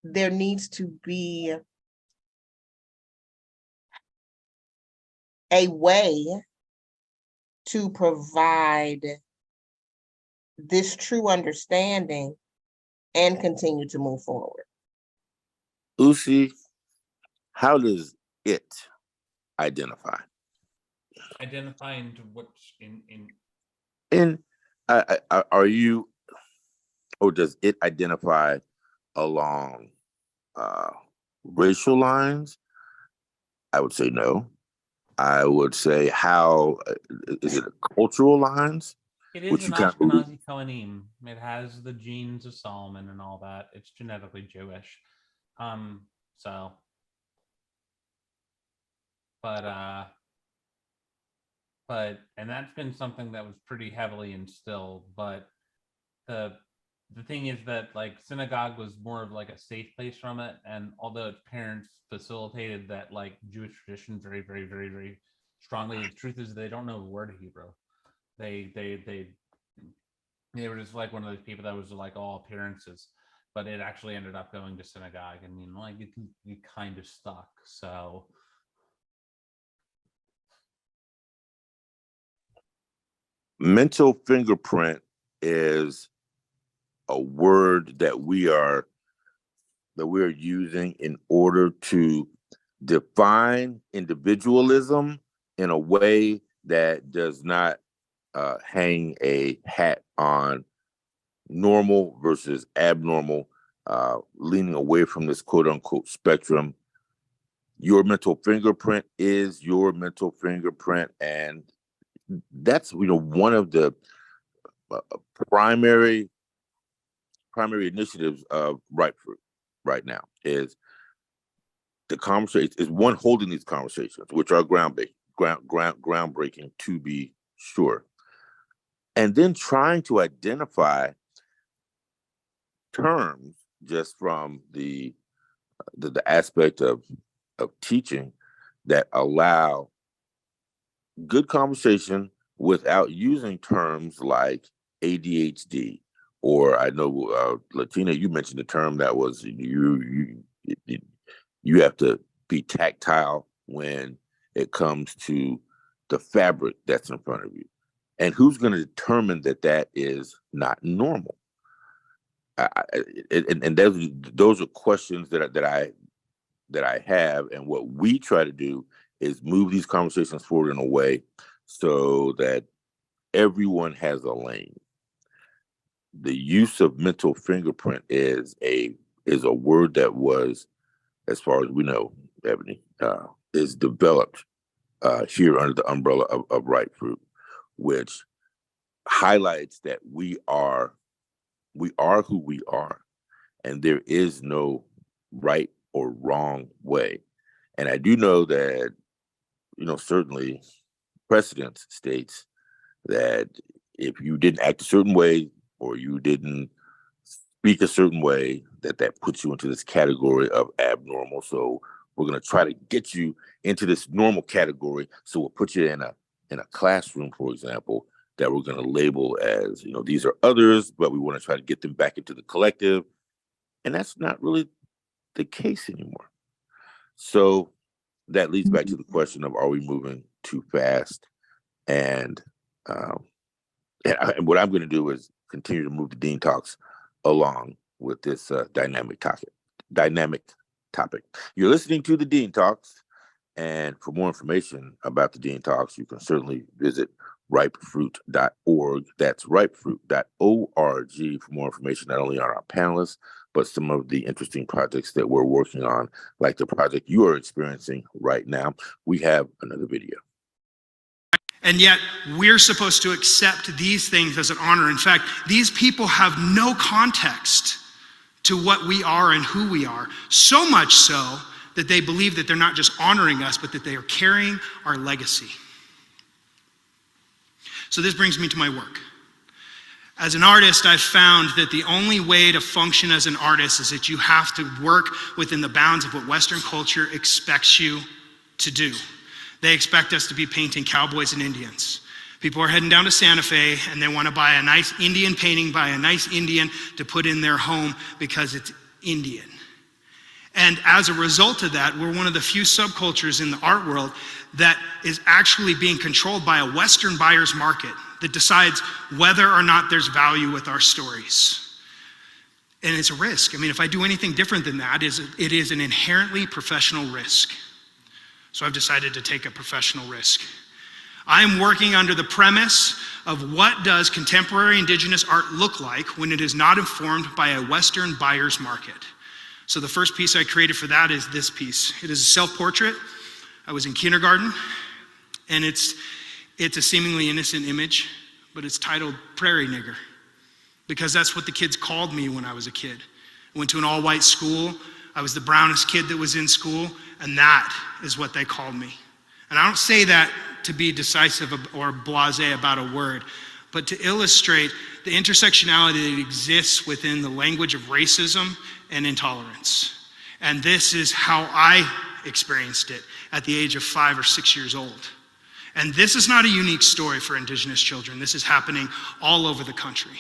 there needs to be a way to provide this true understanding and continue to move forward. Usi, how does it identify? Identify into which in And are you, or does it identify along racial lines? I would say no. I would say how is it cultural lines? it is Which an you kind of Ashkenazi Kohanim. It has the genes of Solomon and all that. It's genetically Jewish. So but and that's been something that was pretty heavily instilled. But the thing is that like synagogue was more of like a safe place from it, and although its parents facilitated that like Jewish tradition very, very, very, very strongly, the truth is they don't know the word Hebrew. They were just like one of those people that was like all appearances, but it actually ended up going to synagogue, and you know, like you kind of stuck. So mental fingerprint is a word that we're using in order to define individualism in a way that does not hang a hat on normal versus abnormal, leaning away from this quote unquote spectrum. Your mental fingerprint is your mental fingerprint, and that's one of the primary initiatives of Ripe Fruit right now is the conversation, is one holding these conversations, which are groundbreaking to be sure, and then trying to identify terms just from the aspect of teaching that allow good conversation without using terms like ADHD, or I know Latina, you mentioned the term that was you have to be tactile when it comes to the fabric that's in front of you, and who's going to determine that is not normal? And those are questions that I have, and what we try to do is move these conversations forward in a way so that everyone has a lane. The use of mental fingerprint is a word that was, as far as we know, Ebony, is developed here under the umbrella of Ripe Fruit, which highlights that we are who we are, and there is no right or wrong way. And I do know that, certainly precedent states that if you didn't act a certain way or you didn't speak a certain way, that puts you into this category of abnormal. So we're going to try to get you into this normal category. So we'll put you in a classroom, for example, that we're going to label as, these are others, but we want to try to get them back into the collective. And that's not really the case anymore. So that leads back to the question of, are we moving too fast? And what I'm going to do is continue to move the Dean Talks along with this dynamic topic. You're listening to the Dean Talks, and for more information about the Dean Talks, you can certainly visit ripefruit.org. That's ripefruit.org for more information, not only on our panelists, but some of the interesting projects that we're working on, like the project you are experiencing right now. We have another video. And yet we're supposed to accept these things as an honor. In fact, these people have no context to what we are and who we are, so much so that they believe that they're not just honoring us, but that they are carrying our legacy. So this brings me to my work. As an artist, I've found that the only way to function as an artist is that you have to work within the bounds of what Western culture expects you to do. They expect us to be painting cowboys and Indians. People are heading down to Santa Fe and they want to buy a nice Indian painting by a nice Indian to put in their home because it's Indian. And as a result of that, we're one of the few subcultures in the art world that is actually being controlled by a Western buyer's market that decides whether or not there's value with our stories. And it's a risk. I mean, if I do anything different than that, it is an inherently professional risk. So I've decided to take a professional risk. I'm working under the premise of what does contemporary Indigenous art look like when it is not informed by a Western buyer's market. So the first piece I created for that is this piece. It is a self-portrait. I was in kindergarten, and it's a seemingly innocent image, but it's titled Prairie Nigger, because that's what the kids called me when I was a kid. I went to an all-white school. I was the brownest kid that was in school, and that is what they called me. And I don't say that to be decisive or blasé about a word, but to illustrate the intersectionality that exists within the language of racism and intolerance. And this is how I experienced it at the age of 5 or 6 years old. And this is not a unique story for Indigenous children. This is happening all over the country.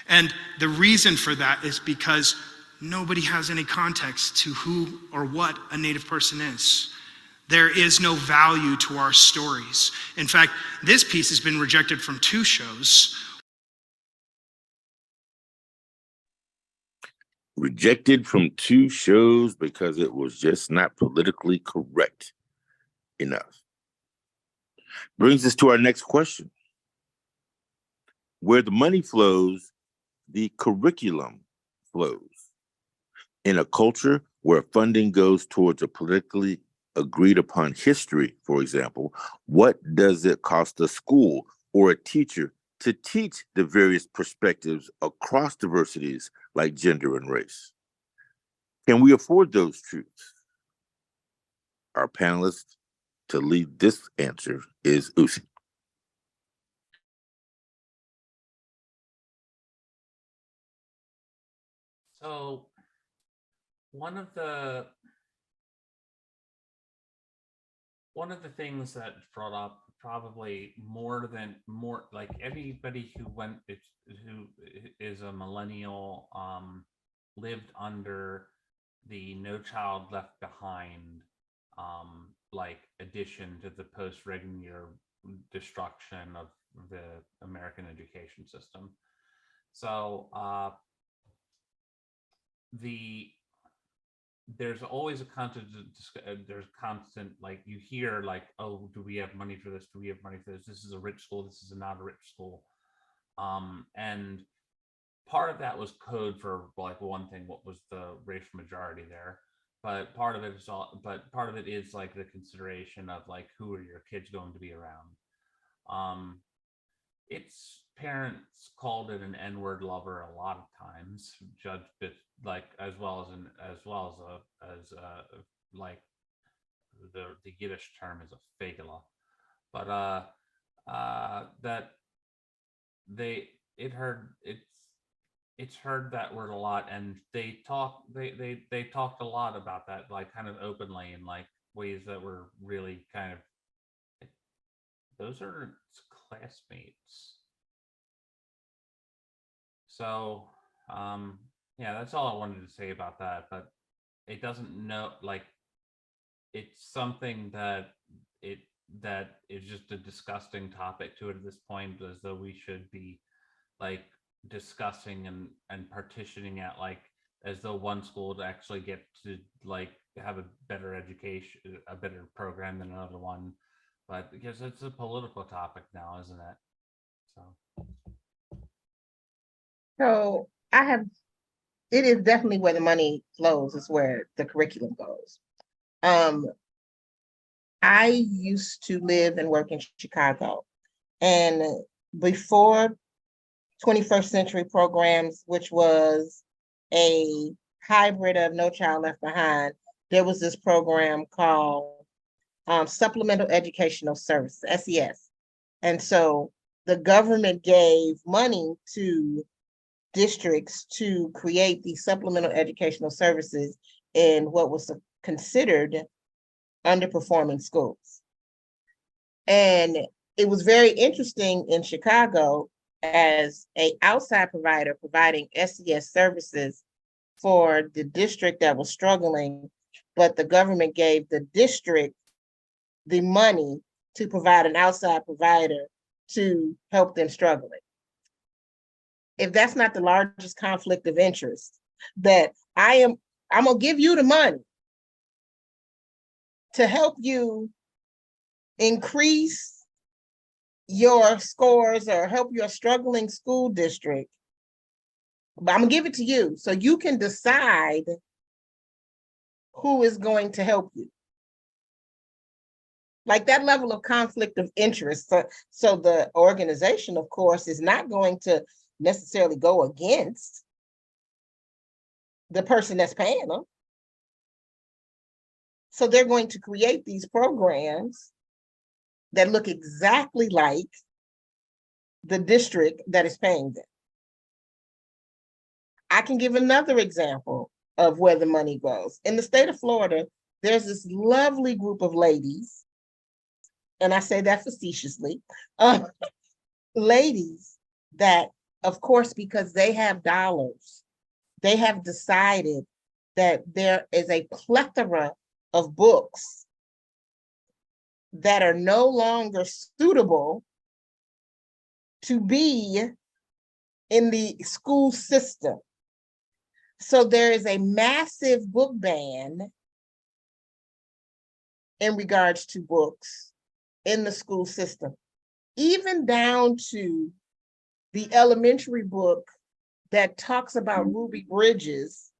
And the reason for that is because nobody has any context to who or what a Native person is. There is no value to our stories. In fact, this piece has been rejected from 2 shows. Rejected from 2 shows because it was just not politically correct enough. Brings us to our next question. Where the money flows, the curriculum flows. In a culture where funding goes towards a politically agreed upon history, for example, what does it cost a school or a teacher to teach the various perspectives across diversities like gender and race? Can we afford those truths? Our panelist to lead this answer is Usi. So one of the things that brought up probably more like anybody who is a millennial lived under the No Child Left Behind like addition to the post-Reagan year destruction of the American education system. So there's always a constant, like you hear like, oh, do we have money for this? Do we have money for this? This is a rich school. This is not a rich school. And part of that was code for like one thing, what was the racial majority there. But part of it is like the consideration of like, who are your kids going to be around? Its parents called it an N-word lover a lot of times, judged it like as well as like the Yiddish term is a fagela, but that it's heard that word a lot, and they talked a lot about that, like kind of openly in like ways that were really kind of, those are classmates. So yeah, that's all I wanted to say about that. But it doesn't know, like, it's something that is just a disgusting topic to it at this point, as though we should be like discussing and partitioning at, like, as though one school would actually get to like have a better education, a better program than another one. But because it's a political topic now, isn't it? So it is definitely where the money flows, is where the curriculum goes. I used to live and work in Chicago, and before 21st Century Programs, which was a hybrid of No Child Left Behind, there was this program called Supplemental Educational Services, SES. And so the government gave money to districts to create these supplemental educational services in what was considered underperforming schools. And it was very interesting in Chicago as an outside provider providing SES services for the district that was struggling, but the government gave the district the money to provide an outside provider to help them struggling. If that's not the largest conflict of interest, that I'm gonna give you the money to help you increase your scores or help your struggling school district, but I'm gonna give it to you so you can decide who is going to help you. Like that level of conflict of interest. So the organization, of course, is not going to necessarily go against the person that's paying them. So they're going to create these programs that look exactly like the district that is paying them. I can give another example of where the money goes. In the state of Florida, there's this lovely group of ladies, and I say that facetiously, ladies that, of course, because they have dollars, they have decided that there is a plethora of books that are no longer suitable to be in the school system. So there is a massive book ban in regards to books in the school system, even down to the elementary book that talks about Ruby Bridges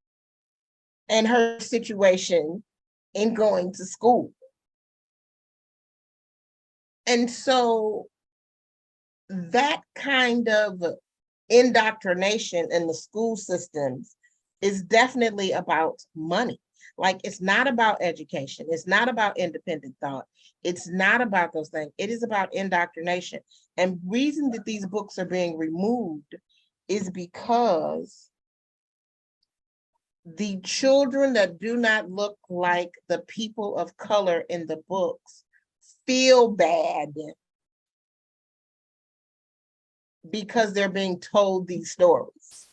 and her situation in going to school. And so that kind of indoctrination in the school systems is definitely about money. Like, it's not about education. It's not about independent thought. It's not about those things. It is about indoctrination. And reason that these books are being removed is because the children that do not look like the people of color in the books feel bad because they're being told these stories.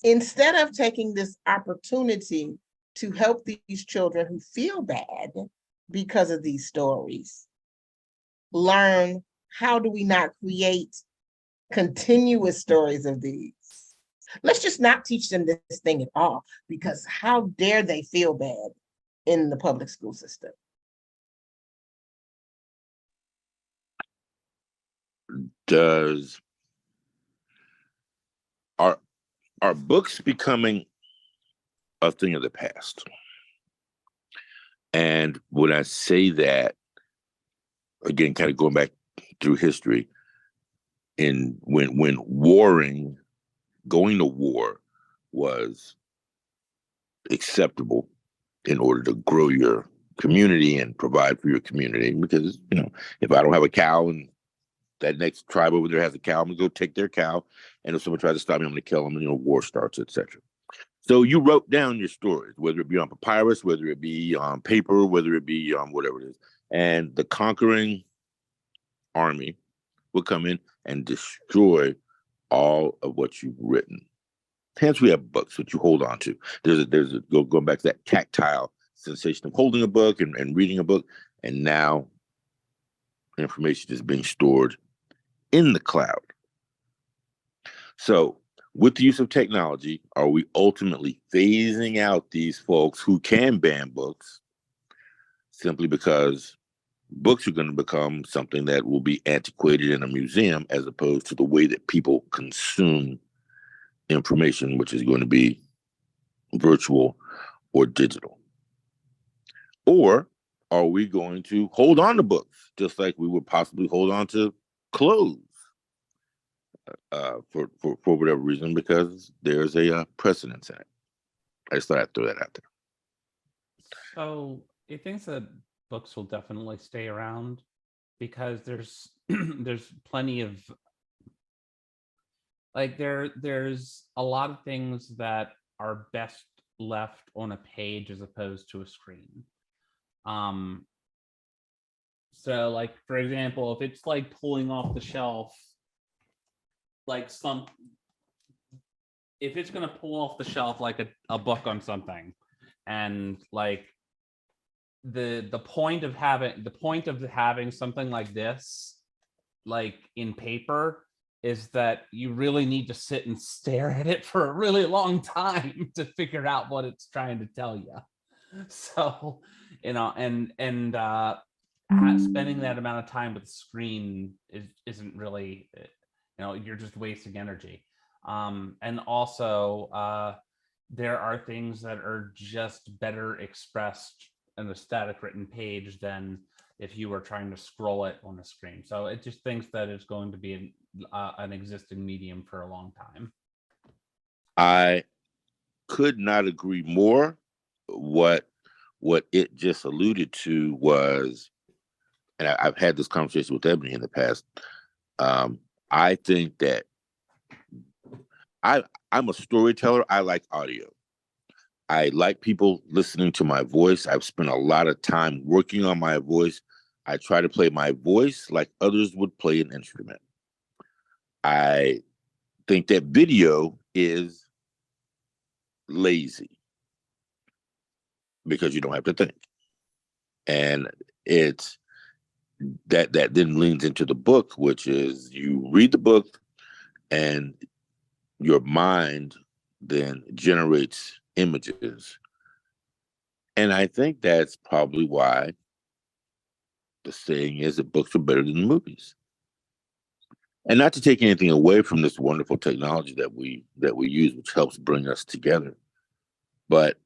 Instead of taking this opportunity to help these children who feel bad because of these stories, learn how do we not create continuous stories of these. Let's just not teach them this thing at all, because how dare they feel bad in the public school system? Are books becoming a thing of the past? And when I say that, again, kind of going back through history, when going to war was acceptable in order to grow your community and provide for your community, because, if I don't have a cow and that next tribe over there has a cow, I'm gonna go take their cow, and if someone tries to stop me, I'm gonna kill them, and war starts, etc. So you wrote down your stories, whether it be on papyrus, whether it be on paper, whether it be on whatever it is, and the conquering army would come in and destroy all of what you've written. Hence, we have books that you hold on to. There's going back to that tactile sensation of holding a book and reading a book, and now information is being stored in the cloud. So, with the use of technology, are we ultimately phasing out these folks who can ban books simply because books are going to become something that will be antiquated in a museum, as opposed to the way that people consume information, which is going to be virtual or digital? Or are we going to hold on to books just like we would possibly hold on to clothes for whatever reason, because there's a precedence in it? I just thought I'd throw that out there. So it thinks that books will definitely stay around because there's there's plenty of like there's a lot of things that are best left on a page as opposed to a screen. So like, for example, if it's like pulling off the shelf, like if it's going to pull off the shelf like a book on something, and like the point of having something like this like in paper is that you really need to sit and stare at it for a really long time to figure out what it's trying to tell you. So, you know, and spending that amount of time with the screen isn't really, you know, you're just wasting energy. And also, there are things that are just better expressed in a static written page than if you were trying to scroll it on a screen. So it just thinks that it's going to be an existing medium for a long time. I could not agree more. What it just alluded to was, and I've had this conversation with Ebony in the past. I think that I'm a storyteller. I like audio. I like people listening to my voice. I've spent a lot of time working on my voice. I try to play my voice like others would play an instrument. I think that video is lazy because you don't have to think. And it's that then leans into the book, which is you read the book and your mind then generates images. And I think that's probably why the saying is that books are better than movies. And not to take anything away from this wonderful technology that we use, which helps bring us together, but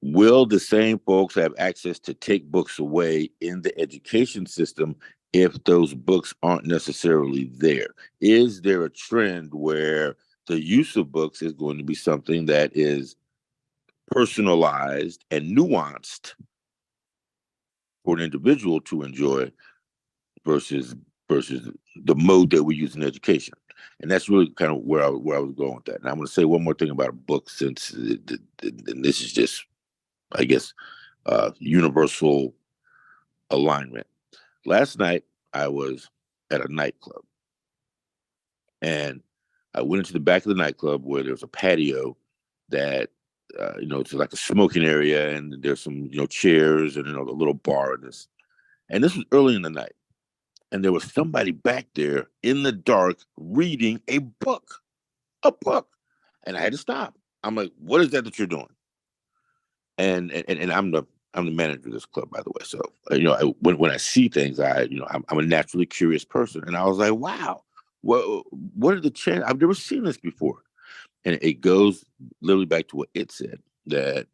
will the same folks have access to take books away in the education system if those books aren't necessarily there? Is there a trend where the use of books is going to be something that is personalized and nuanced for an individual to enjoy versus the mode that we use in education? And that's really kind of where I was going with that. And I'm going to say one more thing about a book, since and this is just, I guess, universal alignment. Last night, I was at a nightclub, and I went into the back of the nightclub where there's a patio that, it's like a smoking area, and there's some, chairs and, a little bar in this. And this was early in the night. And there was somebody back there in the dark reading a book. And I had to stop. I'm like, what is that you're doing? And I'm the manager of this club, by the way. So, when I see things, I'm a naturally curious person. And I was like, wow, what are the chances? I've never seen this before. And it goes literally back to what it said, that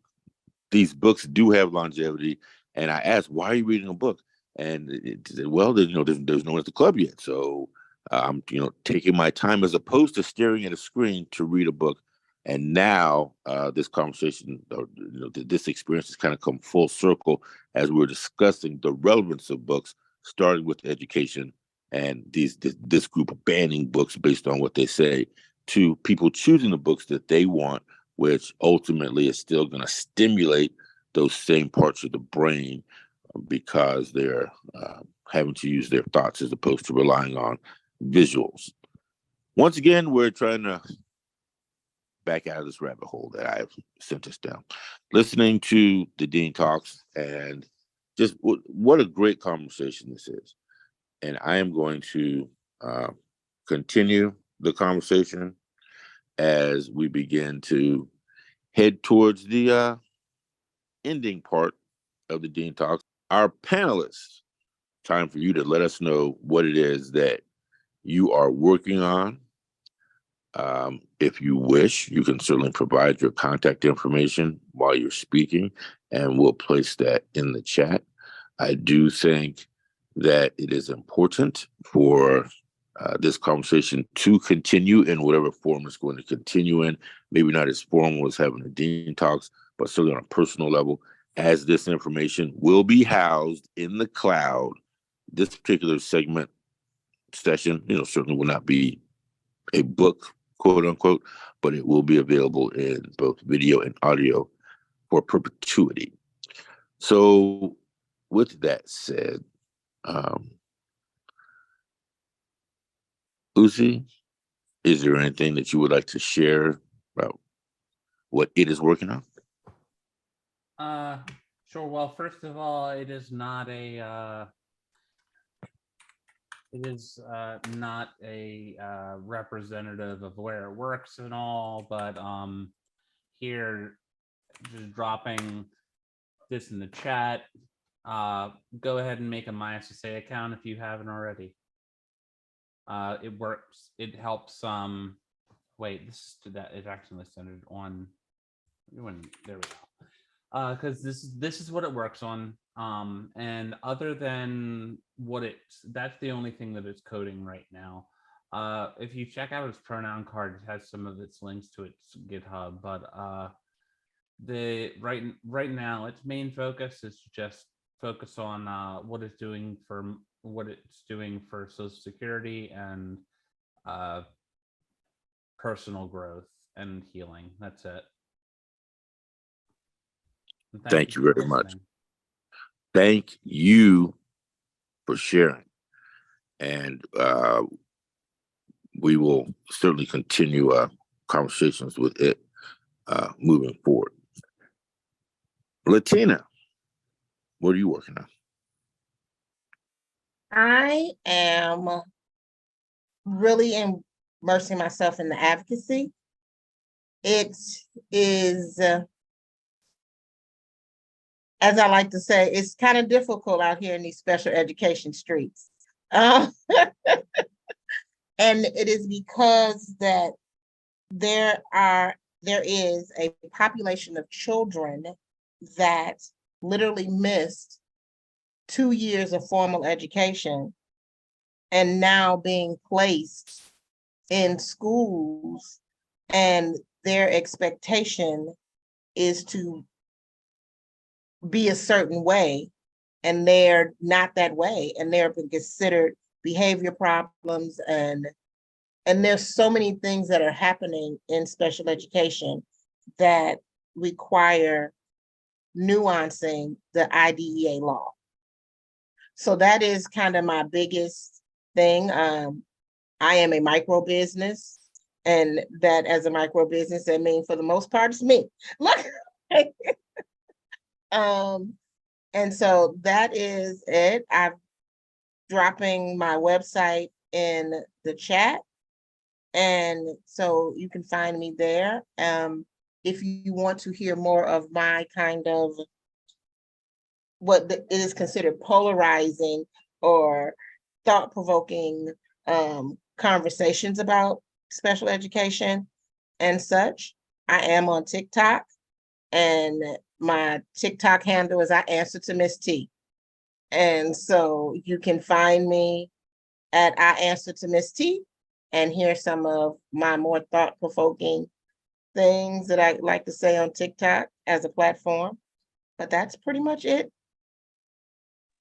these books do have longevity. And I asked, why are you reading a book? And it said, well, there's no one at the club yet. So I'm, taking my time as opposed to staring at a screen to read a book. And now this conversation, or this experience has kind of come full circle as we're discussing the relevance of books, starting with education and this group of banning books based on what they say, to people choosing the books that they want, which ultimately is still going to stimulate those same parts of the brain because they're having to use their thoughts as opposed to relying on visuals. Once again, we're trying to back out of this rabbit hole that I've sent us down. Listening to the Dean Talks, and just what a great conversation this is. And I am going to continue the conversation as we begin to head towards the ending part of the Dean Talks. Our panelists, time for you to let us know what it is that you are working on. If you wish, you can certainly provide your contact information while you're speaking, and we'll place that in the chat. I do think that it is important for this conversation to continue in whatever form it's going to continue in. Maybe not as formal as having the Dean Talks, but certainly on a personal level. As this information will be housed in the cloud, this particular segment session, certainly will not be a book, quote unquote, but it will be available in both video and audio for perpetuity. So with that said, Uzi, is there anything that you would like to share about what it is working on? Sure. Well, first of all, it is not a representative of where it works and all, but here, just dropping this in the chat. Go ahead and make a MySSA account if you haven't already. It works. It helps. Wait, it's actually centered on. There we go. Because this is what it works on. And other than that's the only thing that it's coding right now. If you check out its pronoun card, it has some of its links to its GitHub, but right now its main focus is to just focus on what it's doing for Social Security and personal growth and healing. That's it. Thank you very much. Thank you for sharing. And we will certainly continue conversations with it moving forward. Latina, what are you working on? I am really immersing myself in the advocacy. It is, as I like to say, it's kind of difficult out here in these special education streets. And it is because that there is a population of children that literally missed 2 years of formal education and now being placed in schools, and their expectation is to be a certain way, and they're not that way, and they're considered behavior problems, and there's so many things that are happening in special education that require nuancing the IDEA law. So that is kind of my biggest thing. I am a micro business, and that as a micro business, I mean, for the most part, it's me. Look. And so that is it. I'm dropping my website in the chat, and so you can find me there. If you want to hear more of my kind of it is considered polarizing or thought-provoking conversations about special education and such, I am on TikTok, and my TikTok handle is I answer to Miss T. And so you can find me at I answer to Miss T and hear some of my more thought-provoking things that I like to say on TikTok as a platform. But that's pretty much it.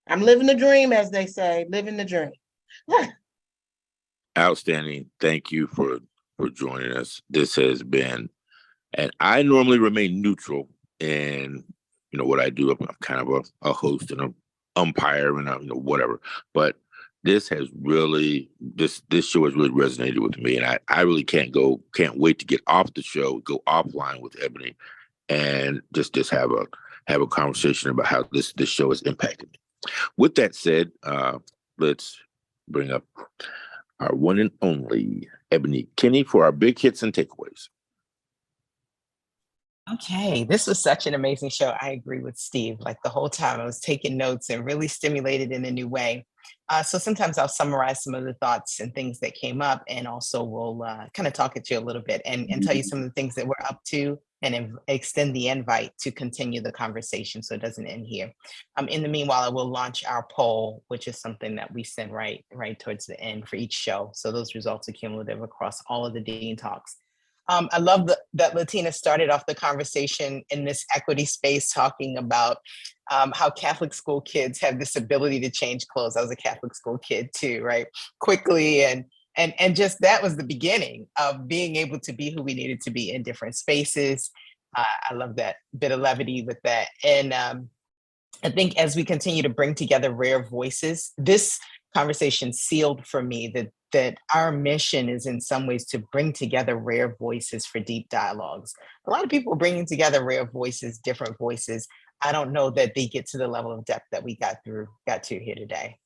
I'm living the dream, as they say, living the dream. Outstanding. Thank you for joining us. This has been, and I normally remain neutral in what I do. I'm kind of a host and an umpire and whatever. But this has really this show has really resonated with me, and I really can't wait to get off the show, go offline with Ebony, and just have a conversation about how this show has impacted me. With that said, let's bring up our one and only Ebony Kinney for our big hits and takeaways. Okay, this was such an amazing show. I agree with Steve. Like the whole time I was taking notes and really stimulated in a new way. So sometimes I'll summarize some of the thoughts and things that came up, and also we'll kind of talk at you a little bit and tell you some of the things that we're up to, and extend the invite to continue the conversation so it doesn't end here. In the meanwhile, I will launch our poll, which is something that we send right towards the end for each show. So those results are cumulative across all of the Dean Talks. I love that Latina started off the conversation in this equity space talking about how Catholic school kids have this ability to change clothes. I was a Catholic school kid too, right? Quickly, and just that was the beginning of being able to be who we needed to be in different spaces. I love that bit of levity with that. And I think as we continue to bring together rare voices, this conversation sealed for me that our mission is in some ways to bring together rare voices for deep dialogues. A lot of people are bringing together rare voices, different voices. I don't know that they get to the level of depth that we got to here today.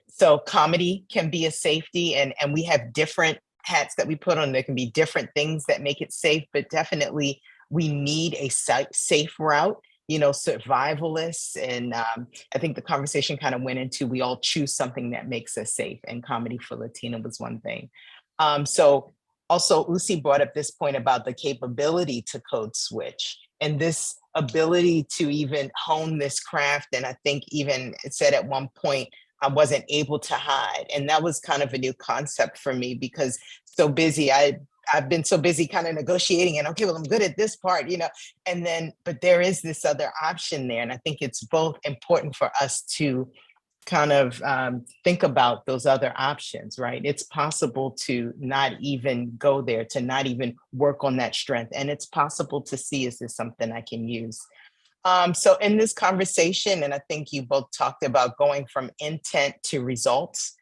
So comedy can be a safety, and we have different hats that we put on. There can be different things that make it safe, but definitely we need a safe route, survivalists. And I think the conversation kind of went into, we all choose something that makes us safe, and comedy for Latina was one thing. So also Usi brought up this point about the capability to code switch and this ability to even hone this craft. And I think even it said at one point, I wasn't able to hide. And that was kind of a new concept for me, because so busy, I've been so busy kind of negotiating and okay, well, I'm good at this part, and then, but there is this other option there. And I think it's both important for us to kind of think about those other options, right? It's possible to not even go there, to not even work on that strength. And it's possible to see, is this something I can use? So in this conversation, and I think you both talked about going from intent to results.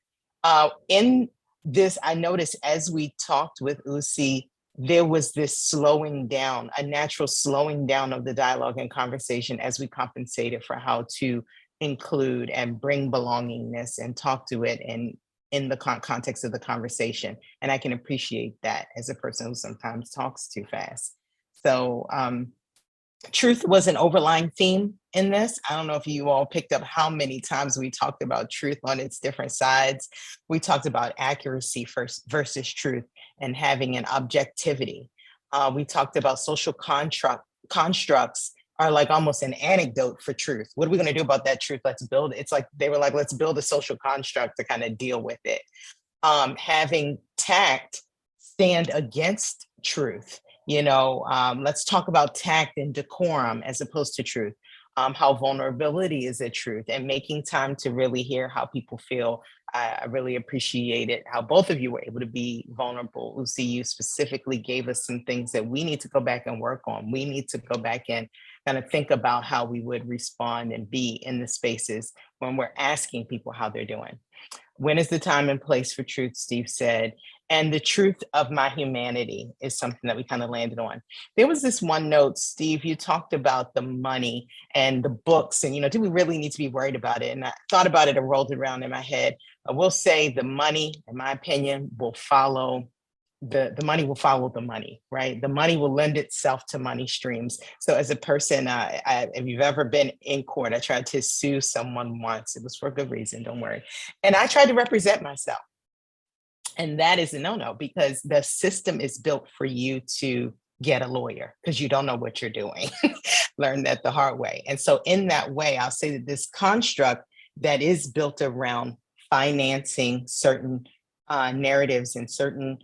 In this, I noticed as we talked with Usi, there was this slowing down, a natural slowing down of the dialogue and conversation as we compensated for how to include and bring belongingness and talk to it in the context of the conversation. And I can appreciate that as a person who sometimes talks too fast. So truth was an overlying theme in this. I don't know if you all picked up how many times we talked about truth on its different sides. We talked about accuracy first versus truth and having an objectivity. We talked about social constructs are like almost an anecdote for truth. What are we going to do about that truth? Let's build it. It's like they were like, let's build a social construct to kind of deal with it. Having tact stand against truth. Let's talk about tact and decorum as opposed to truth. How vulnerability is a truth, and making time to really hear how people feel. I really appreciate it, how both of you were able to be vulnerable. Lucy, you specifically gave us some things that we need to go back and work on. We need to go back and kind of think about how we would respond and be in the spaces when we're asking people how they're doing. When is the time and place for truth, Steve said. And the truth of my humanity is something that we kind of landed on. There was this one note, Steve, you talked about the money and the books and, do we really need to be worried about it? And I thought about it and rolled it around in my head. I will say the money, in my opinion, will follow the money will follow the money, right? The money will lend itself to money streams. So as a person, if you've ever been in court, I tried to sue someone once. It was for a good reason, don't worry. And I tried to represent myself. And that is a no-no, because the system is built for you to get a lawyer because you don't know what you're doing. Learn that the hard way. And so in that way, I'll say that this construct that is built around financing certain narratives and certain,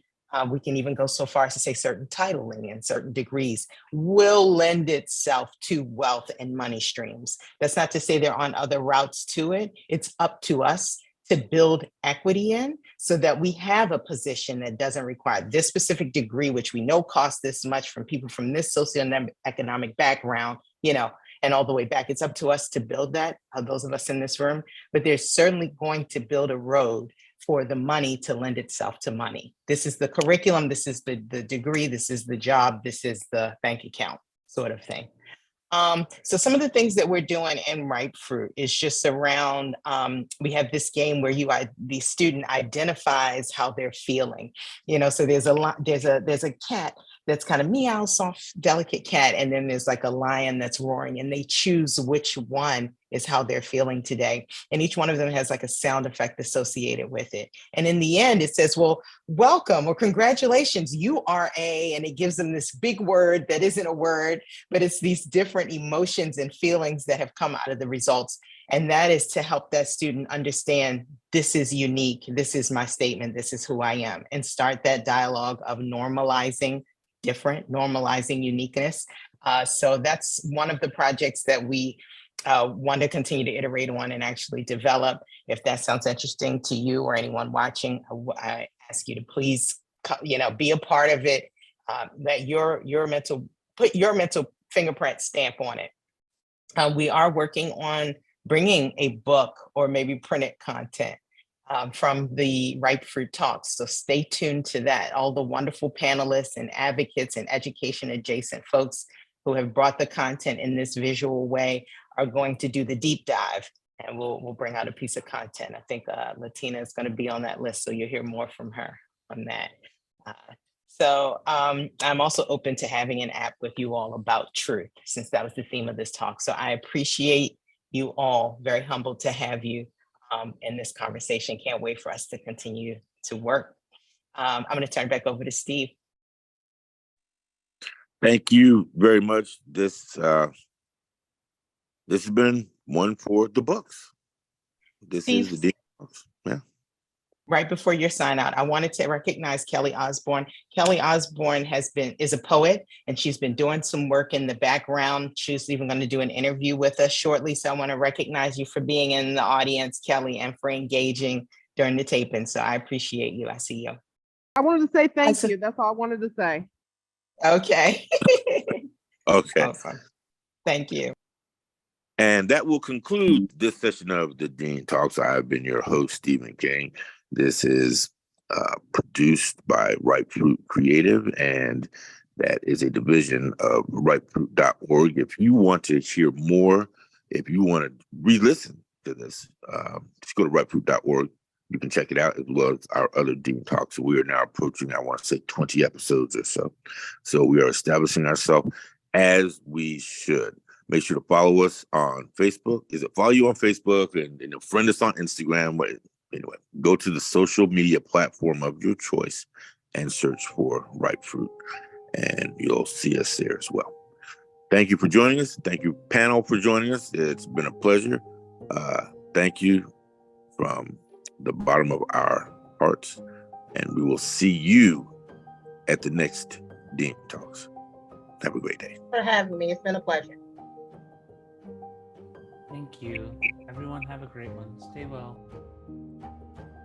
we can even go so far as to say certain titling and certain degrees will lend itself to wealth and money streams. That's not to say there aren't other routes to it. It's up to us to build equity in so that we have a position that doesn't require this specific degree, which we know costs this much from people from this socioeconomic background, and all the way back. It's up to us to build that, those of us in this room, but there's certainly going to build a road for the money to lend itself to money. This is the curriculum, this is the degree, this is the job, this is the bank account sort of thing. So some of the things that we're doing in Ripe Fruit is just around, we have this game where the student identifies how they're feeling, so there's a cat that's kind of meow, soft, delicate cat. And then there's like a lion that's roaring, and they choose which one is how they're feeling today. And each one of them has like a sound effect associated with it. And in the end, it says, well, welcome or congratulations, you are a, and it gives them this big word that isn't a word, but it's these different emotions and feelings that have come out of the results. And that is to help that student understand, this is unique, this is my statement, this is who I am, and start that dialogue of normalizing different, normalizing uniqueness. So that's one of the projects that we want to continue to iterate on and actually develop. If that sounds interesting to you or anyone watching, I ask you to please, be a part of it. That put your mental fingerprint stamp on it. We are working on bringing a book or maybe printed content from the Ripe Fruit Talks. So stay tuned to that. All the wonderful panelists and advocates and education adjacent folks who have brought the content in this visual way are going to do the deep dive, and we'll bring out a piece of content. I think Latina is going to be on that list, so you'll hear more from her on that. So I'm also open to having an app with you all about truth, since that was the theme of this talk. So I appreciate you all, very humbled to have you in this conversation. Can't wait for us to continue to work. I'm going to turn it back over to Steve. Thank you very much. This has been one for the books. This Steve, is the DEI+N Talks. Yeah. Right before your sign out, I wanted to recognize Kelly Osborne. Kelly Osborne is a poet, and she's been doing some work in the background. She's even going to do an interview with us shortly. So I want to recognize you for being in the audience, Kelly, and for engaging during the taping. So I appreciate you. I see you. I wanted to say thank you. That's all I wanted to say. Okay. Okay. Awesome. Thank you. And that will conclude this session of the Dean Talks. I have been your host, Stephen King. This is produced by Ripe Fruit Creative, and that is a division of ripefruit.org. If you want to hear more, if you want to re-listen to this, just go to ripefruit.org. You can check it out, as well as our other Dean Talks. We are now approaching, I want to say, 20 episodes or so. So we are establishing ourselves as we should. Make sure to follow us on Facebook. Follow you on Facebook and friend us on Instagram. But anyway, go to the social media platform of your choice and search for Ripe Fruit, and you'll see us there as well. Thank you for joining us. Thank you, panel, for joining us. It's been a pleasure. Thank you from the bottom of our hearts, and we will see you at the next Dean Talks. Have a great day. For having me. It's been a pleasure. Thank you. Everyone have a great one. Stay well.